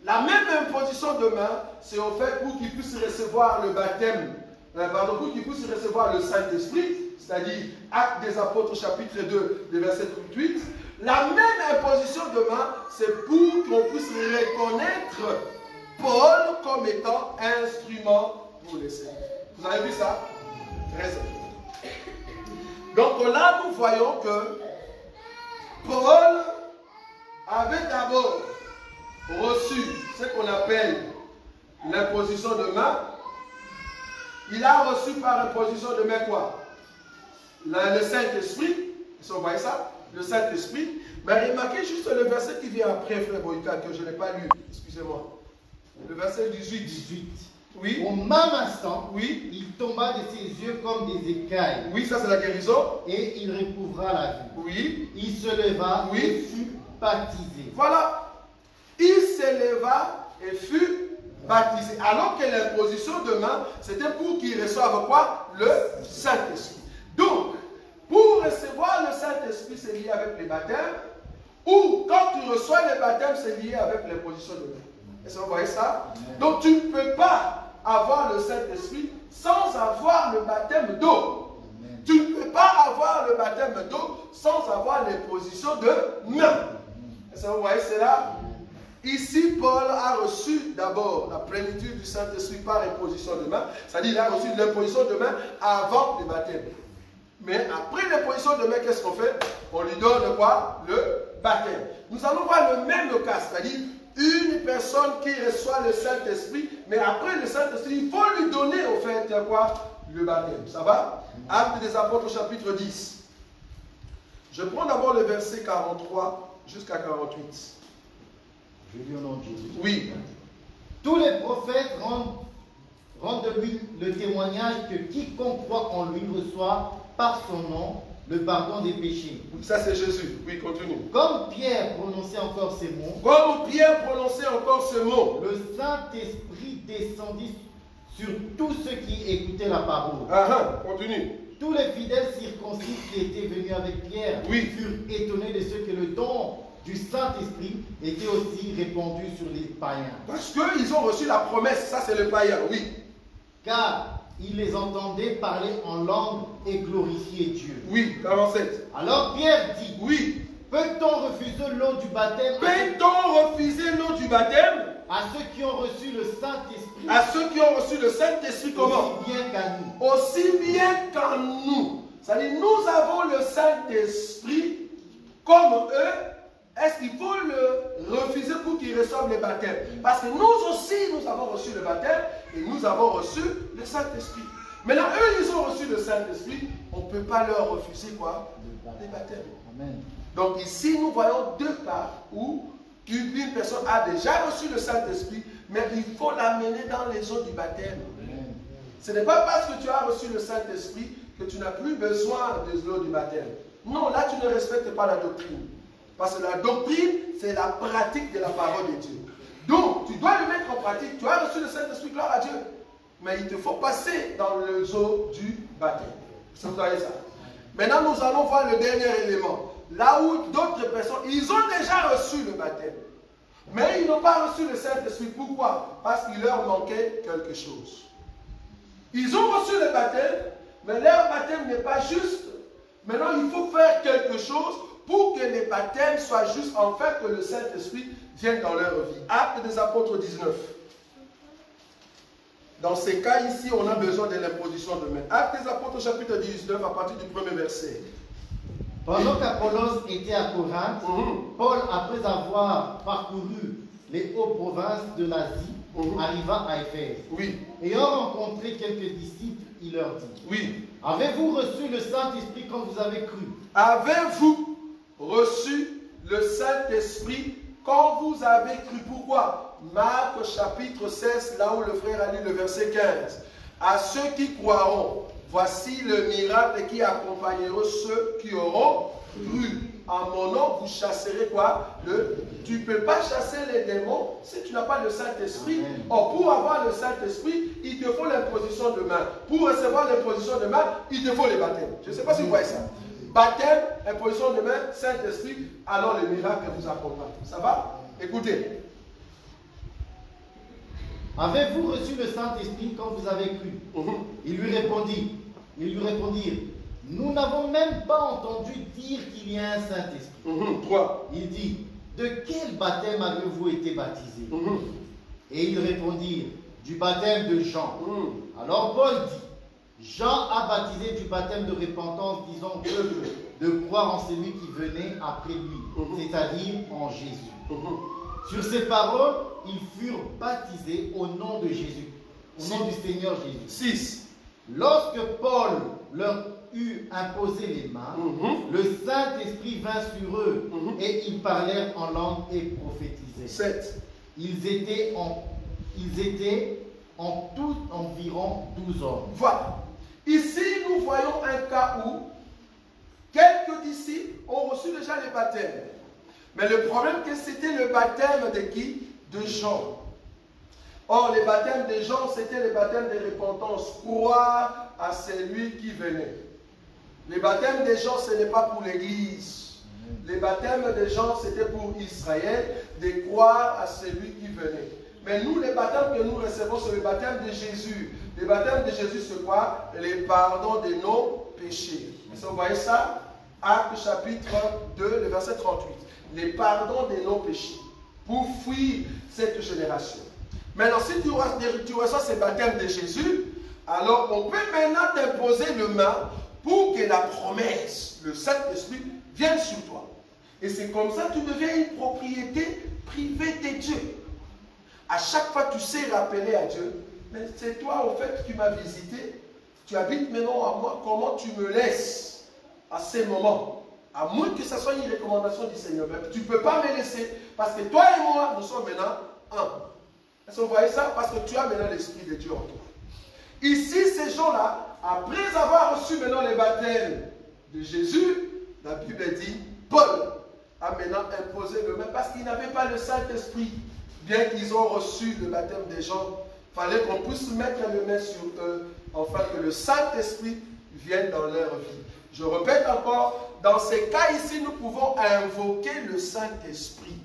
La même imposition de main, c'est au fait pour qu'il puisse recevoir le baptême, pour qu'il puisse recevoir le Saint-Esprit, c'est-à-dire Actes des Apôtres chapitre 2, le verset 38. La même imposition de main, c'est pour qu'on puisse reconnaître Paul comme étant instrument pour les saints. Vous avez vu ça? Très important. Donc là, nous voyons que Paul avait d'abord reçu ce qu'on appelle l'imposition de main. Il a reçu par imposition de main quoi? Le Saint-Esprit. Vous voyez ça? Le Saint-Esprit. Mais remarquez juste le verset qui vient après, frère Boïka, que je n'ai pas lu. Excusez-moi. Le verset 18. Oui. Au même instant, il tomba de ses yeux comme des écailles. Oui, ça c'est la guérison. Et il recouvra la vue. Oui. Il se leva et fut baptisé. Voilà. Il se leva et fut baptisé. Alors que l'imposition de main, c'était pour qu'il reçoive quoi? Le Saint-Esprit. Donc, pour recevoir le Saint-Esprit, c'est lié avec les baptêmes. Ou quand tu reçois le baptême, c'est lié avec l'imposition de main. Est-ce que vous voyez ça? Donc, tu ne peux pas avoir le Saint-Esprit sans avoir le baptême d'eau. Tu ne peux pas avoir le baptême d'eau sans avoir l'imposition de main. Est-ce que vous voyez cela? Ici, Paul a reçu d'abord la plénitude du Saint-Esprit par imposition de main. C'est-à-dire qu'il a reçu l'imposition de main avant le baptême. Mais après l'imposition de main, qu'est-ce qu'on fait? On lui donne quoi? Le baptême. Nous allons voir le même cas, c'est-à-dire une personne qui reçoit le Saint-Esprit, mais après le Saint-Esprit, il faut lui donner au fait quoi? Le baptême. Ça va? Actes des Apôtres chapitre 10. Je prends d'abord le verset 43 jusqu'à 48. Je lis au nom de Jésus. Oui. Tous les prophètes rendent de lui le témoignage que quiconque croit en lui reçoit par son nom le pardon des péchés. Ça c'est Jésus. Oui, continue. Comme Pierre prononçait encore ces mots, le Saint-Esprit descendit sur tous ceux qui écoutaient la parole. Continue. Tous les fidèles circoncis qui étaient venus avec Pierre furent étonnés de ce que le don du Saint-Esprit était aussi répandu sur les païens. Parce qu'ils ont reçu la promesse, ça c'est le païen, oui. car il les entendait parler en langue et glorifier Dieu. Oui, 47. Alors Pierre dit, Oui. peut-on refuser l'eau du baptême Peut-on refuser l'eau du baptême à ceux qui ont reçu le Saint-Esprit, à ceux qui ont reçu le Saint-Esprit comment? aussi bien qu'à nous? Aussi bien qu'en nous. C'est-à-dire, nous avons le Saint-Esprit comme eux. Est-ce qu'il faut le refuser pour qu'ils reçoivent le baptême? Parce que nous aussi, nous avons reçu le baptême et nous avons reçu le Saint-Esprit. Maintenant, eux, ils ont reçu le Saint-Esprit. On ne peut pas leur refuser quoi? Le baptême. Amen. Donc ici, nous voyons deux cas où une personne a déjà reçu le Saint-Esprit, mais il faut l'amener dans les eaux du baptême. Amen. Ce n'est pas parce que tu as reçu le Saint-Esprit que tu n'as plus besoin des eaux du baptême. Non, là, tu ne respectes pas la doctrine. Parce que la doctrine, c'est la pratique de la parole de Dieu. Donc, tu dois le mettre en pratique. Tu as reçu le Saint-Esprit, gloire à Dieu. Mais il te faut passer dans les eaux du baptême. Vous voyez ça? Maintenant, nous allons voir le dernier élément. Là où d'autres personnes, ils ont déjà reçu le baptême. Mais ils n'ont pas reçu le Saint-Esprit. Pourquoi? Parce qu'il leur manquait quelque chose. Ils ont reçu le baptême, mais leur baptême n'est pas juste. Maintenant, il faut faire quelque chose pour que les baptêmes soient justes, en fait, que le Saint-Esprit vienne dans leur vie. Actes des Apôtres 19. Dans ces cas ici, on a besoin de l'imposition de main. Actes des Apôtres chapitre 19 à partir du premier verset. Pendant qu'Apollos était à Corinthe, Paul, après avoir parcouru les hautes provinces de l'Asie, arriva à Éphèse. Oui. Ayant rencontré quelques disciples, il leur dit, oui. Avez-vous reçu le Saint-Esprit quand vous avez cru? Avez-vous reçu le Saint-Esprit quand vous avez cru? Pourquoi? Marc chapitre 16, là où le frère a lu le verset 15. À ceux qui croiront, voici le miracle qui accompagnera ceux qui auront cru. En mon nom, vous chasserez quoi? Tu ne peux pas chasser les démons si tu n'as pas le Saint-Esprit. Or, pour avoir le Saint-Esprit, il te faut l'imposition de main. Pour recevoir l'imposition de main, il te faut le baptême. Je ne sais pas si vous voyez ça. Baptême, imposition de main, Saint-Esprit, alors le miracle vous accompagne. Ça va? Écoutez. Avez-vous reçu le Saint-Esprit quand vous avez cru? Ils lui répondirent, nous n'avons même pas entendu dire qu'il y a un Saint-Esprit. 3. Il dit, de quel baptême avez-vous été baptisés? Et ils répondirent, du baptême de Jean. Alors Paul dit, Jean a baptisé du baptême de repentance, disant au peuple de croire en celui qui venait après lui, c'est-à-dire en Jésus. Sur ces paroles, ils furent baptisés au nom de Jésus, au nom du Seigneur Jésus. 6. Lorsque Paul leur eut imposé les mains, le Saint-Esprit vint sur eux et ils parlèrent en langue et prophétisaient. 7. Ils étaient en tout environ 12 hommes. Voilà. Ici, nous voyons un cas où quelques disciples ont reçu déjà le baptême. Mais le problème, que c'était le baptême de qui? De Jean. Or, le baptême de Jean, c'était le baptême de repentance. Croire à celui qui venait. Le baptême de Jean, ce n'est pas pour l'Église. Le baptême de Jean, c'était pour Israël, de croire à celui qui venait. Mais nous, le baptême que nous recevons, c'est le baptême de Jésus. Le baptême de Jésus, c'est quoi? Le pardon de nos péchés. Vous voyez ça? Actes chapitre 2, le verset 38. Le pardon de nos péchés. Pour fuir cette génération. Maintenant, si tu reçois ce baptême de Jésus, alors on peut maintenant t'imposer le main pour que la promesse, le Saint-Esprit, vienne sur toi. Et c'est comme ça que tu deviens une propriété privée de Dieu. À chaque fois, tu sais rappeler à Dieu, mais c'est toi, au fait, qui m'as visité. Tu habites maintenant à moi. Comment tu me laisses à ces moments? À moins que ce soit une recommandation du Seigneur. Mais tu ne peux pas me laisser. Parce que toi et moi, nous sommes maintenant un. Est-ce que vous voyez ça? Parce que tu as maintenant l'Esprit de Dieu en toi. Ici, ces gens-là, après avoir reçu maintenant le baptême de Jésus, la Bible dit, Paul a maintenant imposé le même parce qu'ils n'avaient pas le Saint-Esprit. Bien qu'ils ont reçu le baptême des gens, il fallait qu'on puisse mettre le main sur eux, afin que le Saint-Esprit vienne dans leur vie. Je répète encore, dans ces cas ici, nous pouvons invoquer le Saint-Esprit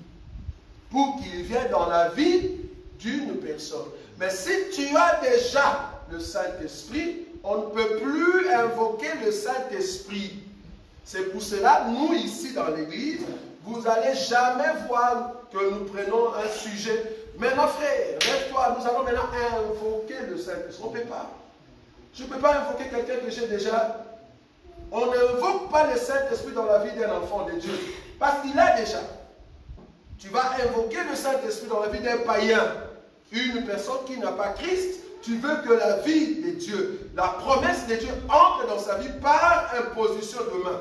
pour qu'il vienne dans la vie d'une personne. Mais si tu as déjà le Saint-Esprit, on ne peut plus invoquer le Saint-Esprit. C'est pour cela, nous ici dans l'église, vous n'allez jamais voir que nous prenons un sujet. Maintenant frère, lève-toi, nous allons maintenant invoquer le Saint-Esprit. On ne peut pas. Je ne peux pas invoquer quelqu'un que j'ai déjà. On n'invoque pas le Saint-Esprit dans la vie d'un enfant de Dieu. Parce qu'il a déjà. Tu vas invoquer le Saint-Esprit dans la vie d'un païen. Une personne qui n'a pas Christ. Tu veux que la vie de Dieu, la promesse de Dieu entre dans sa vie par imposition de main.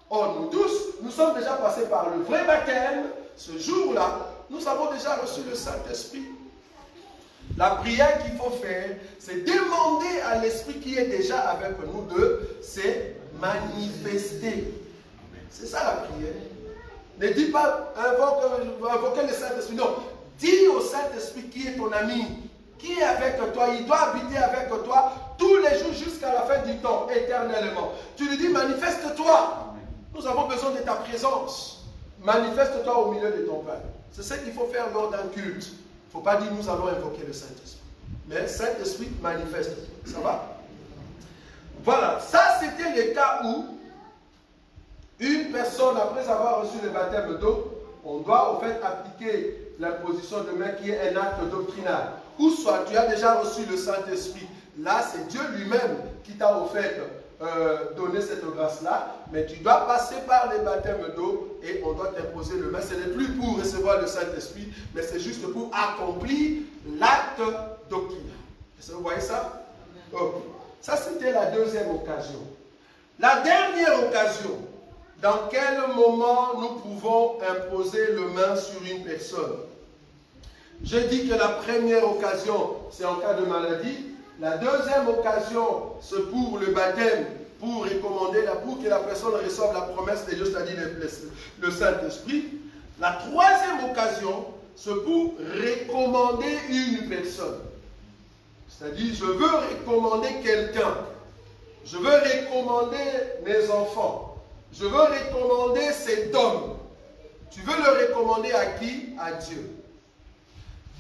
Or, nous tous, nous sommes déjà passés par le vrai baptême. Ce jour-là, nous avons déjà reçu le Saint-Esprit. La prière qu'il faut faire, c'est demander à l'Esprit qui est déjà avec nous de se manifester. C'est ça la prière. Ne dis pas invoquer le Saint-Esprit. Non. Dis au Saint-Esprit qui est ton ami, qui est avec toi. Il doit habiter avec toi tous les jours jusqu'à la fin du temps, éternellement. Tu lui dis, manifeste-toi. Nous avons besoin de ta présence. Manifeste-toi au milieu de ton peuple. C'est ce qu'il faut faire lors d'un culte. Il ne faut pas dire, nous allons invoquer le Saint-Esprit. Mais Saint-Esprit manifeste. Ça va? Voilà. Ça, c'était le cas où une personne, après avoir reçu le baptême d'eau, on doit au fait appliquer l'imposition de main qui est un acte doctrinal. Ou soit tu as déjà reçu le Saint-Esprit. Là, c'est Dieu lui-même qui t'a au fait donné cette grâce-là. Mais tu dois passer par les baptêmes d'eau et on doit t'imposer le main. Ce n'est plus pour recevoir le Saint-Esprit, mais c'est juste pour accomplir l'acte doctrinal. Est-ce que vous voyez ça? Okay. Ça, c'était la deuxième occasion. La dernière occasion, dans quel moment nous pouvons imposer le main sur une personne? Je dis que la première occasion, c'est en cas de maladie. La deuxième occasion, c'est pour le baptême, pour recommander, pour que la personne reçoive la promesse de Dieu, c'est-à-dire le Saint-Esprit. La troisième occasion, c'est pour recommander une personne. C'est-à-dire, je veux recommander quelqu'un. Je veux recommander mes enfants. Je veux recommander cet homme. Tu veux le recommander à qui? À Dieu.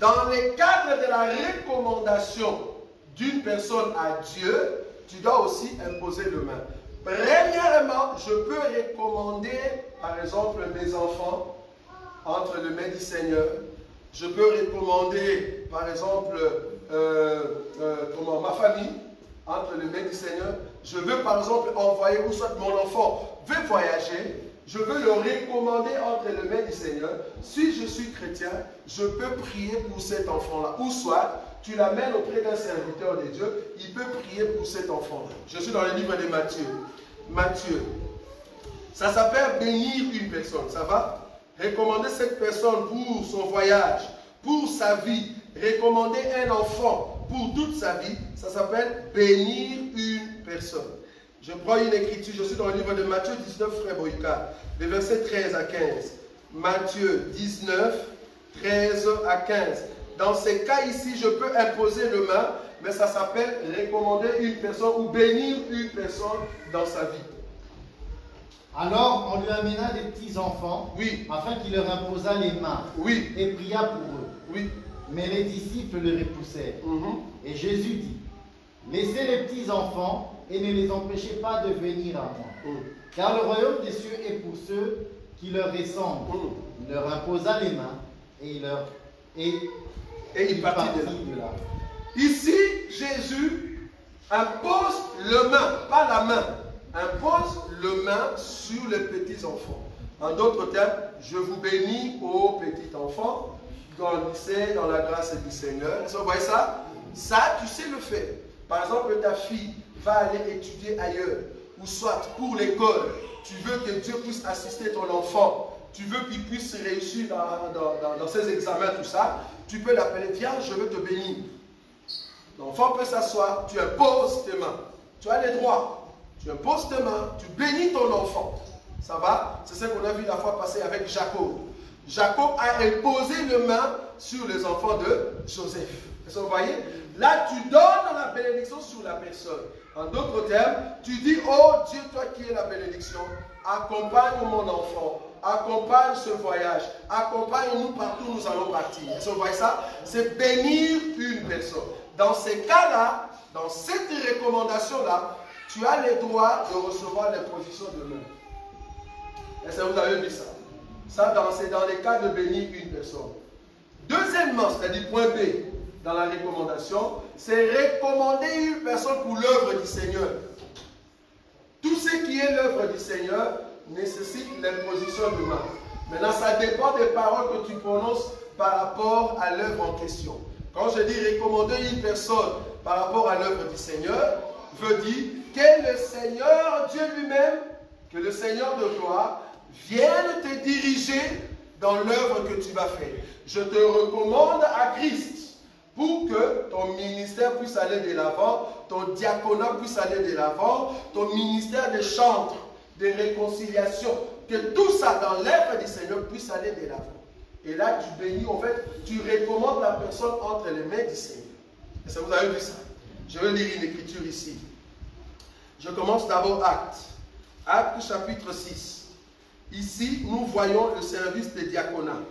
Dans le cadre de la recommandation d'une personne à Dieu, tu dois aussi imposer le main. Premièrement, je peux recommander, par exemple, mes enfants entre les mains du Seigneur. Je peux recommander, par exemple, ma famille entre les mains du Seigneur. Je veux, par exemple, envoyer, ou soit mon enfant veut voyager. Je veux le recommander entre les mains du Seigneur. Si je suis chrétien, je peux prier pour cet enfant-là. Ou soit, tu l'amènes auprès d'un serviteur de Dieu, il peut prier pour cet enfant-là. Je suis dans le livre de Matthieu. Matthieu. Ça s'appelle bénir une personne, ça va? Recommander cette personne pour son voyage, pour sa vie. Recommander un enfant pour toute sa vie, ça s'appelle bénir une personne. Je prends une écriture, je suis dans le livre de Matthieu 19, frère Boïka, les versets 13 à 15. Matthieu 19, 13 à 15. Dans ces cas ici, je peux imposer le main, mais ça s'appelle recommander une personne ou bénir une personne dans sa vie. Alors on lui amena des petits enfants, oui, afin qu'il leur imposât les mains, oui, et pria pour eux. Oui. Mais les disciples le repoussèrent. Et Jésus dit, laissez les petits enfants et ne les empêchez pas de venir à moi. Car le royaume des cieux est pour ceux qui leur ressemblent. Il leur imposa les mains et il partit de là. Ici, Jésus impose le main, pas la main. Impose le main sur les petits enfants. En d'autres termes, je vous bénis aux petits enfants. Grandissez dans la grâce du Seigneur. Vous voyez ça? Ça, tu sais le faire. Par exemple, ta fille va aller étudier ailleurs, ou soit pour l'école, tu veux que Dieu puisse assister ton enfant, tu veux qu'il puisse réussir dans ses examens, tout ça, tu peux l'appeler, viens, je veux te bénir. L'enfant peut s'asseoir, tu imposes tes mains. Tu as les droits. Tu imposes tes mains, tu bénis ton enfant. Ça va? C'est ce qu'on a vu la fois passée avec Jacob. Jacob a imposé les mains sur les enfants de Joseph. Est-ce que vous voyez? Là, tu donnes la bénédiction sur la personne. En d'autres termes, tu dis, oh Dieu, toi qui es la bénédiction, accompagne mon enfant, accompagne ce voyage, accompagne-nous partout où nous allons partir. Est-ce que vous voyez ça? C'est bénir une personne. Dans ces cas-là, dans cette recommandation-là, tu as le droit de recevoir l'imposition de main. Est-ce que vous avez vu ça? Ça, c'est dans les cas de bénir une personne. Deuxièmement, c'est-à-dire point B, dans la recommandation, c'est recommander une personne pour l'œuvre du Seigneur. Tout ce qui est l'œuvre du Seigneur nécessite l'imposition de main. Maintenant, ça dépend des paroles que tu prononces par rapport à l'œuvre en question. Quand je dis recommander une personne par rapport à l'œuvre du Seigneur, veut dire que le Seigneur, Dieu lui-même, que le Seigneur de gloire, vienne te diriger dans l'œuvre que tu vas faire. Je te recommande à Christ pour que ton ministère puisse aller de l'avant, ton diaconat puisse aller de l'avant, ton ministère de chantre, de réconciliation, que tout ça dans l'œuvre du Seigneur puisse aller de l'avant. Et là, tu bénis, en fait, tu recommandes la personne entre les mains du Seigneur. Est-ce que vous avez vu ça? Je vais lire une écriture ici. Je commence d'abord Actes. Actes chapitre 6. Ici, nous voyons le service des diaconats.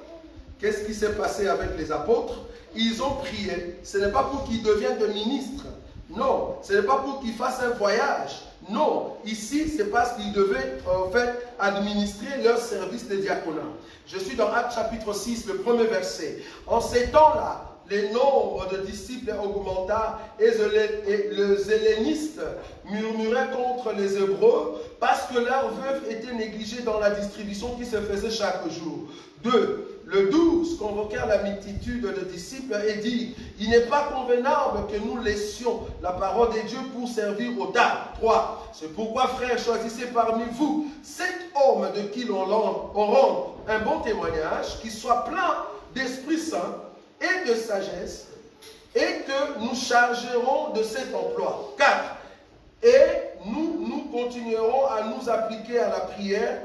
Qu'est-ce qui s'est passé avec les apôtres? Ils ont prié. Ce n'est pas pour qu'ils deviennent des ministres. Non. Ce n'est pas pour qu'ils fassent un voyage. Non. Ici, c'est parce qu'ils devaient, en fait, administrer leur service de diaconat. Je suis dans Actes chapitre 6, le premier verset. En ces temps-là, les nombres de disciples augmenta et les hellénistes murmuraient contre les Hébreux parce que leurs veuves étaient négligées dans la distribution qui se faisait chaque jour. 2. Le 12 convoquèrent la multitude de disciples et dit: il n'est pas convenable que nous laissions la parole de Dieu pour servir aux tables. 3. C'est pourquoi, frères, choisissez parmi vous 7 hommes de qui l'on rende un bon témoignage, qui soit plein d'Esprit Saint et de sagesse, et que nous chargerons de cet emploi. 4. Et nous continuerons à nous appliquer à la prière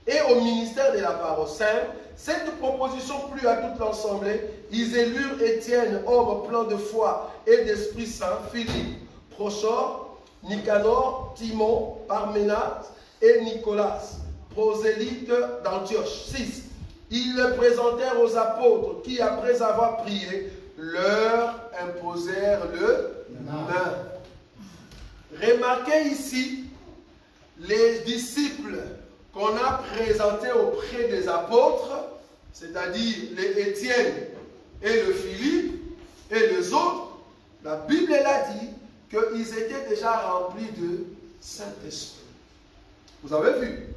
et au ministère de la parole. 5. Cette proposition plut à toute l'assemblée. Ils élurent Étienne, homme plein de foi et d'Esprit Saint, Philippe, Prochor, Nicanor, Timon, Parménas et Nicolas, prosélyte d'Antioche. 6. Ils le présentèrent aux apôtres qui, après avoir prié, leur imposèrent le main. Remarquez ici les disciples qu'on a présentés auprès des apôtres, c'est-à-dire les Étienne et le Philippe et les autres. La Bible a dit qu'ils étaient déjà remplis de Saint-Esprit. Vous avez vu?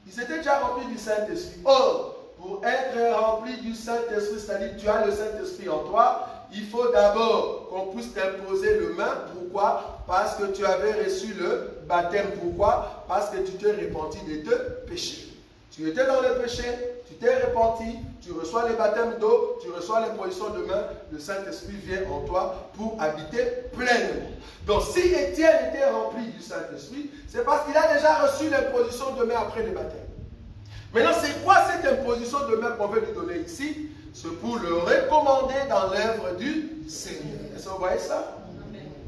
Ils étaient déjà remplis du Saint-Esprit. Or, pour être rempli du Saint-Esprit, c'est-à-dire tu as le Saint-Esprit en toi, il faut d'abord qu'on puisse t'imposer le main. Pourquoi? Parce que tu avais reçu le baptême. Pourquoi? Parce que tu t'es repenti de tes péchés. Tu étais dans le péché, tu t'es repenti, tu reçois les baptêmes d'eau, tu reçois l'imposition de main, le Saint-Esprit vient en toi pour habiter pleinement. Donc si Étienne était rempli du Saint-Esprit, c'est parce qu'il a déjà reçu l'imposition de main après le baptême. Maintenant, c'est quoi cette imposition de main qu'on veut lui donner ici? C'est pour le recommander dans l'œuvre du Seigneur. Est-ce que vous voyez ça?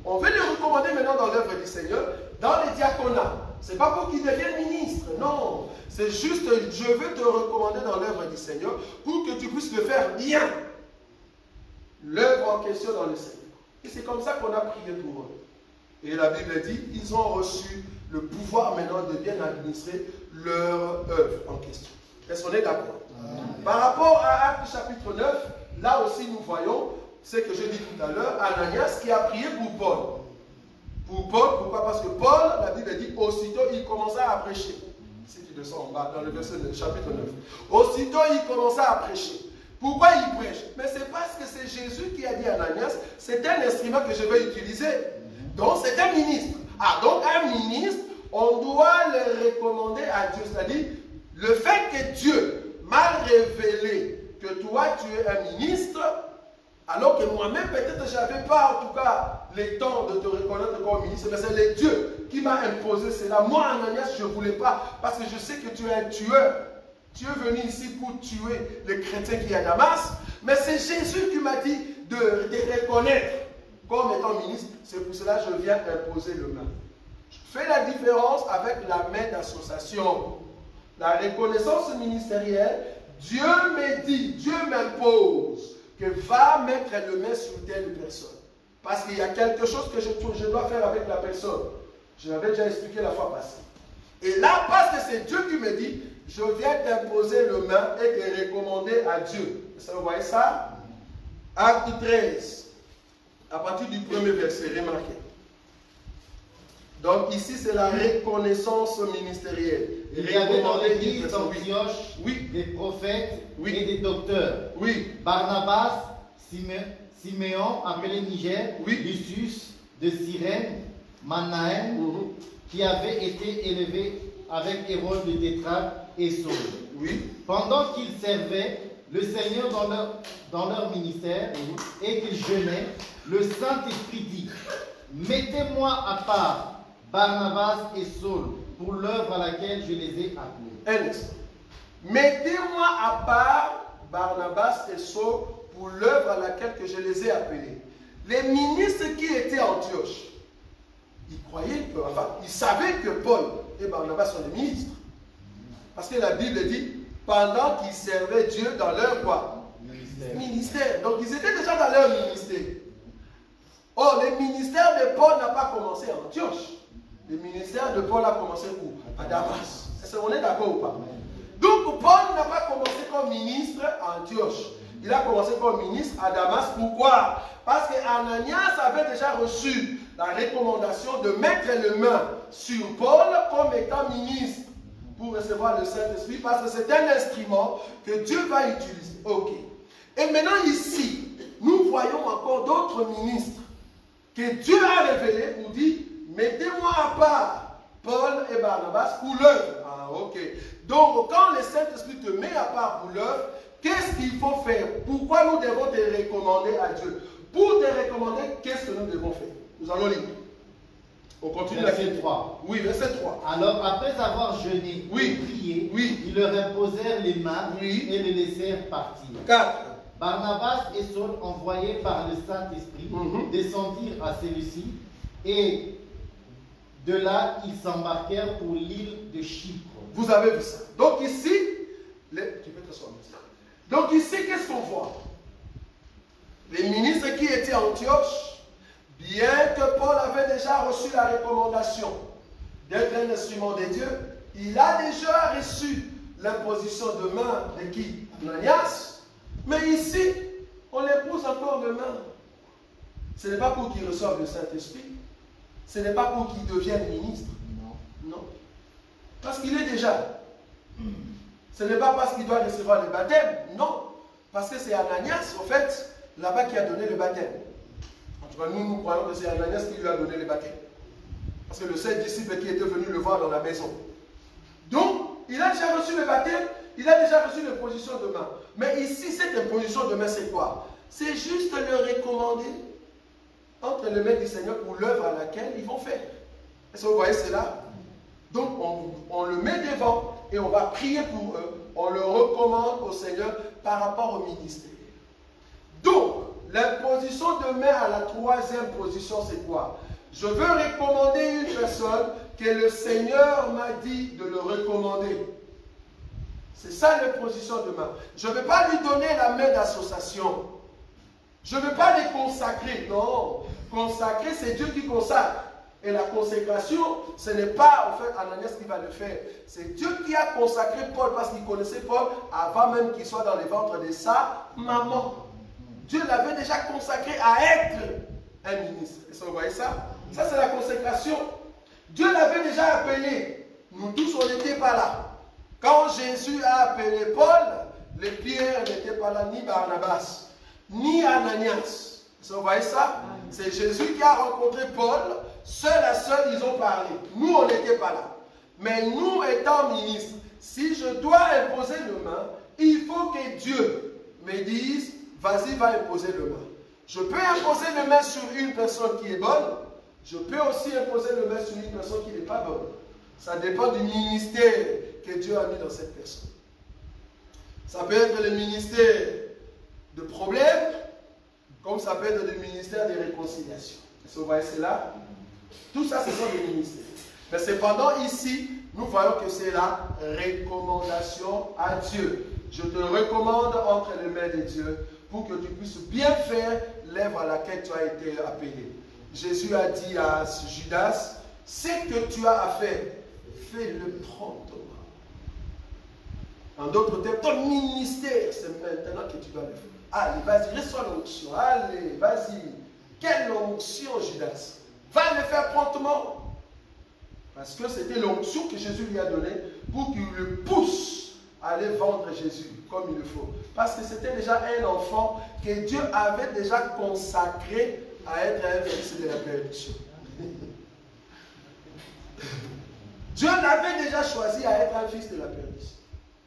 On veut le recommander maintenant dans l'œuvre du Seigneur, dans les diaconats. Ce n'est pas pour qu'il devienne ministre, non. C'est juste, je veux te recommander dans l'œuvre du Seigneur pour que tu puisses le faire bien. L'œuvre en question dans le Seigneur. Et c'est comme ça qu'on a prié pour eux. Et la Bible dit, ils ont reçu le pouvoir maintenant de bien administrer leur œuvre en question. Est-ce qu'on est d'accord? Par rapport à Actes chapitre 9, là aussi nous voyons ce que je dis tout à l'heure, Ananias qui a prié pour Paul. Pour Paul, pourquoi? Parce que Paul, la Bible dit, aussitôt il commença à prêcher. Si tu descends en bas, dans le verset de chapitre 9. Aussitôt il commença à prêcher. Pourquoi il prêche? Mais c'est parce que c'est Jésus qui a dit à Ananias, c'est un instrument que je vais utiliser. Donc c'est un ministre. Ah, donc un ministre, on doit le recommander à Dieu. C'est-à-dire, le fait que Dieu m'a révélé que toi tu es un ministre, alors que moi-même peut-être je n'avais pas en tout cas le temps de te reconnaître comme ministre, mais c'est le Dieu qui m'a imposé cela. Moi, Ananias, je ne voulais pas, parce que je sais que tu es un tueur. Tu es venu ici pour tuer les chrétiens qui sont à Damas, mais c'est Jésus qui m'a dit de te reconnaître comme étant ministre. C'est pour cela que je viens imposer le main. Je fais la différence avec la main d'association. La reconnaissance ministérielle, Dieu me dit, Dieu m'impose que va mettre le main sur telle personne. Parce qu'il y a quelque chose que je dois faire avec la personne. Je l'avais déjà expliqué la fois passée. Et là, parce que c'est Dieu qui me dit, je viens t'imposer le main et te recommander à Dieu. Vous voyez ça? Acte 13, à partir du premier verset, remarquez. Donc ici, c'est la reconnaissance ministérielle. Il y avait dans l'église d'Antioche des prophètes et des docteurs. Barnabas, Siméon, appelé Niger, Lucius de Cyrène, Manaën, qui avait été élevé avec Hérode le tétrarque et Saul. Pendant qu'ils servaient le Seigneur dans leur ministère et qu'ils jeûnaient, le Saint-Esprit dit, mettez-moi à part Barnabas et Saul pour l'œuvre à laquelle je les ai appelés. Mettez-moi à part Barnabas et Saul pour l'œuvre à laquelle que je les ai appelés. Les ministres qui étaient à Antioche, ils croyaient que, enfin, ils savaient que Paul et Barnabas sont des ministres. Parce que la Bible dit, pendant qu'ils servaient Dieu dans leur quoi? Ministère. Donc ils étaient déjà dans leur ministère. Or, le ministère de Paul n'a pas commencé à Antioche. Le ministère de Paul a commencé où? À Damas. Est-ce qu'on est d'accord ou pas? Donc Paul n'a pas commencé comme ministre à Antioche. Il a commencé comme ministre à Damas. Pourquoi? Parce qu'Ananias avait déjà reçu la recommandation de mettre les mains sur Paul comme étant ministre pour recevoir le Saint-Esprit, parce que c'est un instrument que Dieu va utiliser. Ok. Et maintenant ici, nous voyons encore d'autres ministres que Dieu a révélés pour dire, mettez-moi à part Paul et Barnabas pour l'œuvre. Ah, ok. Donc, quand le Saint-Esprit te met à part pour l'œuvre, qu'est-ce qu'il faut faire? Pourquoi nous devons te recommander à Dieu? Pour te recommander, qu'est-ce que nous devons faire? Nous allons lire. On continue verset 3. Oui, verset 3. Alors, après avoir jeûné et prié, ils leur imposèrent les mains et les laissèrent partir. 4. Barnabas et Saul, envoyés par le Saint-Esprit, descendirent à celui-ci et de là, ils s'embarquèrent pour l'île de Chypre. Vous avez vu ça. Donc ici, tu peux te soigner. Donc ici, qu'est-ce qu'on voit? Les ministres qui étaient à Antioche, bien que Paul avait déjà reçu la recommandation d'être un instrument de Dieu, il a déjà reçu l'imposition de main de qui? Ananias. Mais ici, on les pose encore de main. Ce n'est pas pour qu'ils reçoivent le Saint-Esprit. Ce n'est pas pour qu'ils deviennent ministres. Non. Parce qu'il est déjà. Ce n'est pas parce qu'il doit recevoir le baptême. Non. Parce que c'est Ananias, en fait, là-bas qui a donné le baptême. En tout cas, nous croyons que c'est Ananias qui lui a donné le baptême. Parce que le seul disciple qui était venu le voir dans la maison. Donc, il a déjà reçu le baptême, il a déjà reçu l'imposition de main. Mais ici, cette imposition de main, c'est quoi? C'est juste le recommander entre les mains du Seigneur pour l'œuvre à laquelle ils vont faire. Est-ce que vous voyez cela? Donc, on le met devant et on va prier pour eux. On le recommande au Seigneur par rapport au ministère. Donc, l'imposition de main à la troisième position, c'est quoi? Je veux recommander une personne que le Seigneur m'a dit de le recommander. C'est ça l'imposition de main. Je ne vais pas lui donner la main d'association. Je ne veux pas les consacrer. Non. Consacrer, c'est Dieu qui consacre. Et la consécration, ce n'est pas en fait Ananias qui va le faire. C'est Dieu qui a consacré Paul parce qu'il connaissait Paul avant même qu'il soit dans les ventres de sa maman. Dieu l'avait déjà consacré à être un ministre. Est-ce que vous voyez ça? Ça, c'est la consécration. Dieu l'avait déjà appelé. Nous tous, on n'était pas là. Quand Jésus a appelé Paul, les Pierre n'étaient pas là, ni Barnabas, ni Ananias. Est-ce que vous voyez ça? C'est Jésus qui a rencontré Paul. Seul à seul, ils ont parlé. Nous, on n'était pas là. Mais nous, étant ministres, si je dois imposer le main, il faut que Dieu me dise, vas-y, va imposer le main. Je peux imposer le main sur une personne qui est bonne. Je peux aussi imposer le main sur une personne qui n'est pas bonne. Ça dépend du ministère que Dieu a mis dans cette personne. Ça peut être le ministère de problèmes, comme ça peut être le ministère de réconciliation. Est-ce que vous voyez cela? Tout ça, ce sont des ministères. Mais cependant, ici, nous voyons que c'est la recommandation à Dieu. je te recommande entre les mains de Dieu pour que tu puisses bien faire l'œuvre à laquelle tu as été appelé. Jésus a dit à Judas, ce que tu as à faire, fais-le promptement. En d'autres termes, ton ministère, c'est maintenant que tu dois le faire. Allez, vas-y, reçois l'onction. Allez, vas-y. Quelle onction, Judas? Va le faire promptement. Parce que c'était l'onction que Jésus lui a donnée pour qu'il le pousse à aller vendre Jésus comme il le faut. Parce que c'était déjà un enfant que Dieu avait déjà consacré à être un fils de la perdition. Dieu l'avait déjà choisi à être un fils de la perdition.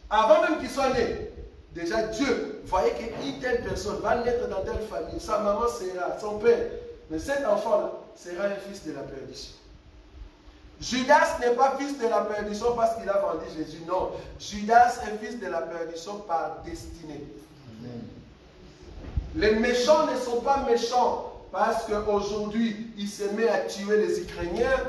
Avant même qu'il soit né, déjà Dieu voyait qu'une telle personne va naître dans telle famille. Sa maman sera, son père. Mais cet enfant-là sera un fils de la perdition. Judas n'est pas fils de la perdition parce qu'il a vendu Jésus. Non. Judas est fils de la perdition par destinée. Amen. Les méchants ne sont pas méchants parce qu'aujourd'hui, il se met à tuer les Ukrainiens.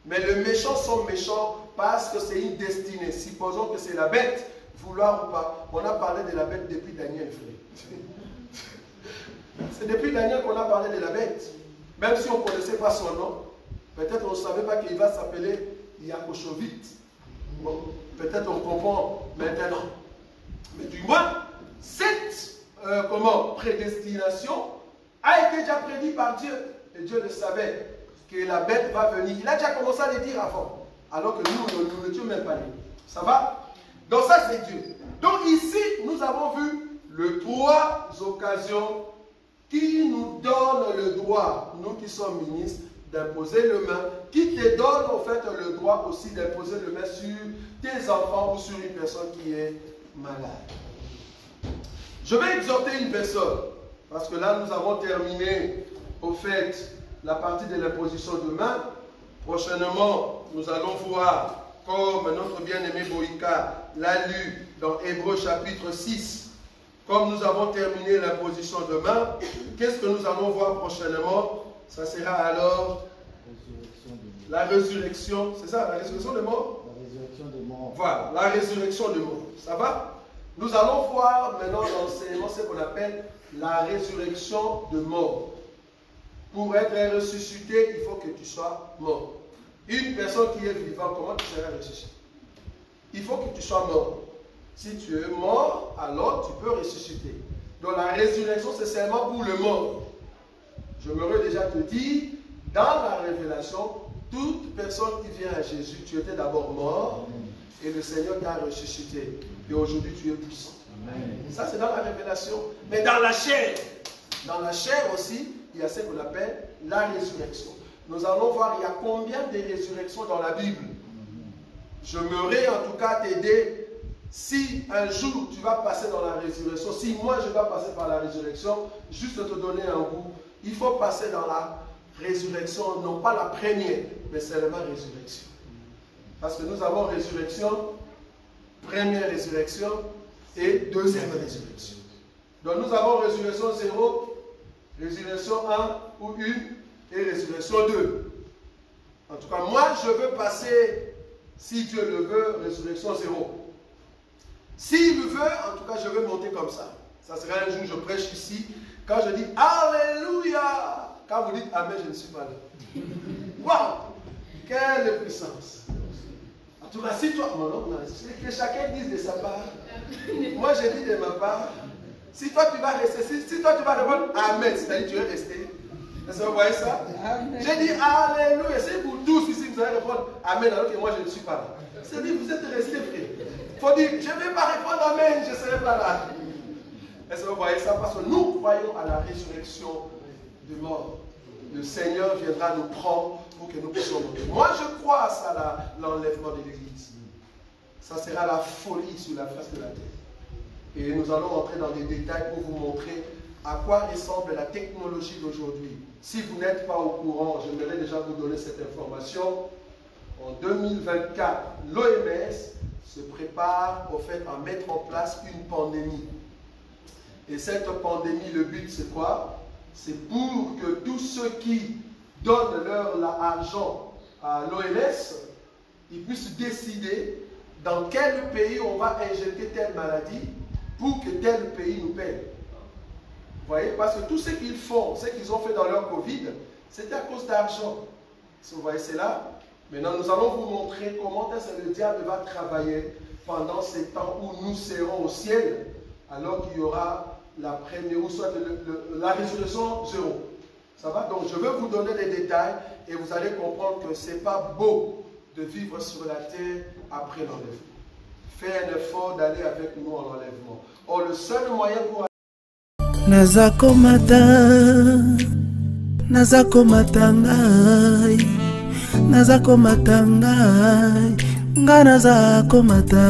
Mais les méchants sont méchants parce que c'est une destinée. Supposons que c'est la bête, vouloir ou pas. On a parlé de la bête depuis Daniel, frère. C'est depuis Daniel qu'on a parlé de la bête. Même si on ne connaissait pas son nom, peut-être on ne savait pas qu'il va s'appeler Yakoshovit. Bon, peut-être on comprend maintenant. Mais du moins, cette prédestination a été déjà prédite par Dieu. Et Dieu le savait que la bête va venir. Il a déjà commencé à le dire avant. Alors que nous ne l'étions même pas nés. Ça va? Donc ça c'est Dieu. Donc ici, nous avons vu les trois occasions qui nous donnent le droit, nous qui sommes ministres, d'imposer le main, qui te donne en fait le droit aussi d'imposer le main sur tes enfants ou sur une personne qui est malade. Je vais exhorter une personne, parce que là nous avons terminé au fait la partie de l'imposition de main. Prochainement, nous allons voir, comme notre bien-aimé Boïka l'a lu dans Hébreux chapitre 6, comme nous avons terminé l'imposition de main, qu'est-ce que nous allons voir prochainement? Ça sera alors la résurrection. C'est ça, la résurrection des morts? La résurrection des morts. Voilà, la résurrection des morts. Ça va? Nous allons voir maintenant l'enseignement, ce qu'on appelle la résurrection de mort. Pour être ressuscité, il faut que tu sois mort. Une personne qui est vivante, comment tu seras ressuscité? Il faut que tu sois mort. Si tu es mort, alors tu peux ressusciter. Donc la résurrection, c'est seulement pour le mort. Je m'aurais déjà te dire, dans la révélation, toute personne qui vient à Jésus, tu étais d'abord mort et le Seigneur t'a ressuscité. Et aujourd'hui, tu es puissant. Amen. Ça, c'est dans la révélation. Mais dans la chair aussi, il y a ce qu'on appelle la résurrection. Nous allons voir, il y a combien de résurrections dans la Bible. Je m'aurais en tout cas t'aider. Si un jour tu vas passer dans la résurrection, si moi je dois passer par la résurrection, juste te donner un goût, il faut passer dans la résurrection, non pas la première, mais seulement résurrection. Parce que nous avons résurrection, première résurrection et deuxième résurrection. Donc nous avons résurrection 0, résurrection 1 ou 1 et résurrection 2. En tout cas, moi je veux passer, si Dieu le veut, résurrection 0. S'il le veut, en tout cas, je vais monter comme ça. Ça sera un jour, je prêche ici. Quand je dis Alléluia, quand vous dites Amen, je ne suis pas là. Waouh! Quelle puissance! En tout cas, si toi, que chacun dise de sa part. Moi, je dis de ma part. Si toi, tu vas rester, si toi, tu vas répondre Amen, c'est-à-dire tu es resté. Est-ce que vous voyez ça? J'ai dit Alléluia. C'est pour tous ici, vous allez répondre Amen, alors que moi, je ne suis pas là. C'est-à-dire, vous êtes resté frère. Il faut dire, je ne vais pas répondre Amen, je ne serai pas là. Est-ce que vous voyez ça? Parce que nous croyons à la résurrection de mort. Le Seigneur viendra nous prendre pour que nous puissions monter. Moi, je crois à ça, l'enlèvement de l'Église. Ça sera la folie sur la face de la terre. Et nous allons entrer dans des détails pour vous montrer à quoi ressemble la technologie d'aujourd'hui. Si vous n'êtes pas au courant, j'aimerais déjà vous donner cette information. En 2024, l'OMS se prépare au fait à mettre en place une pandémie. Et cette pandémie, le but c'est quoi? C'est pour que tous ceux qui donnent leur argent à l'OMS, ils puissent décider dans quel pays on va injecter telle maladie pour que tel pays nous paye. Vous voyez, parce que tout ce qu'ils font, ce qu'ils ont fait dans leur Covid, c'était à cause d'argent. Si vous voyez, c'est là. Maintenant, nous allons vous montrer comment est-ce que le diable va travailler pendant ces temps où nous serons au ciel, alors qu'il y aura la première, ou soit la résurrection zéro. Ça va? Donc, je vais vous donner des détails et vous allez comprendre que ce n'est pas beau de vivre sur la terre après l'enlèvement. Fais un effort d'aller avec nous en enlèvement. Or, le seul moyen pour Nazakomata ngai, nazakomata ngai, nga nazakomata.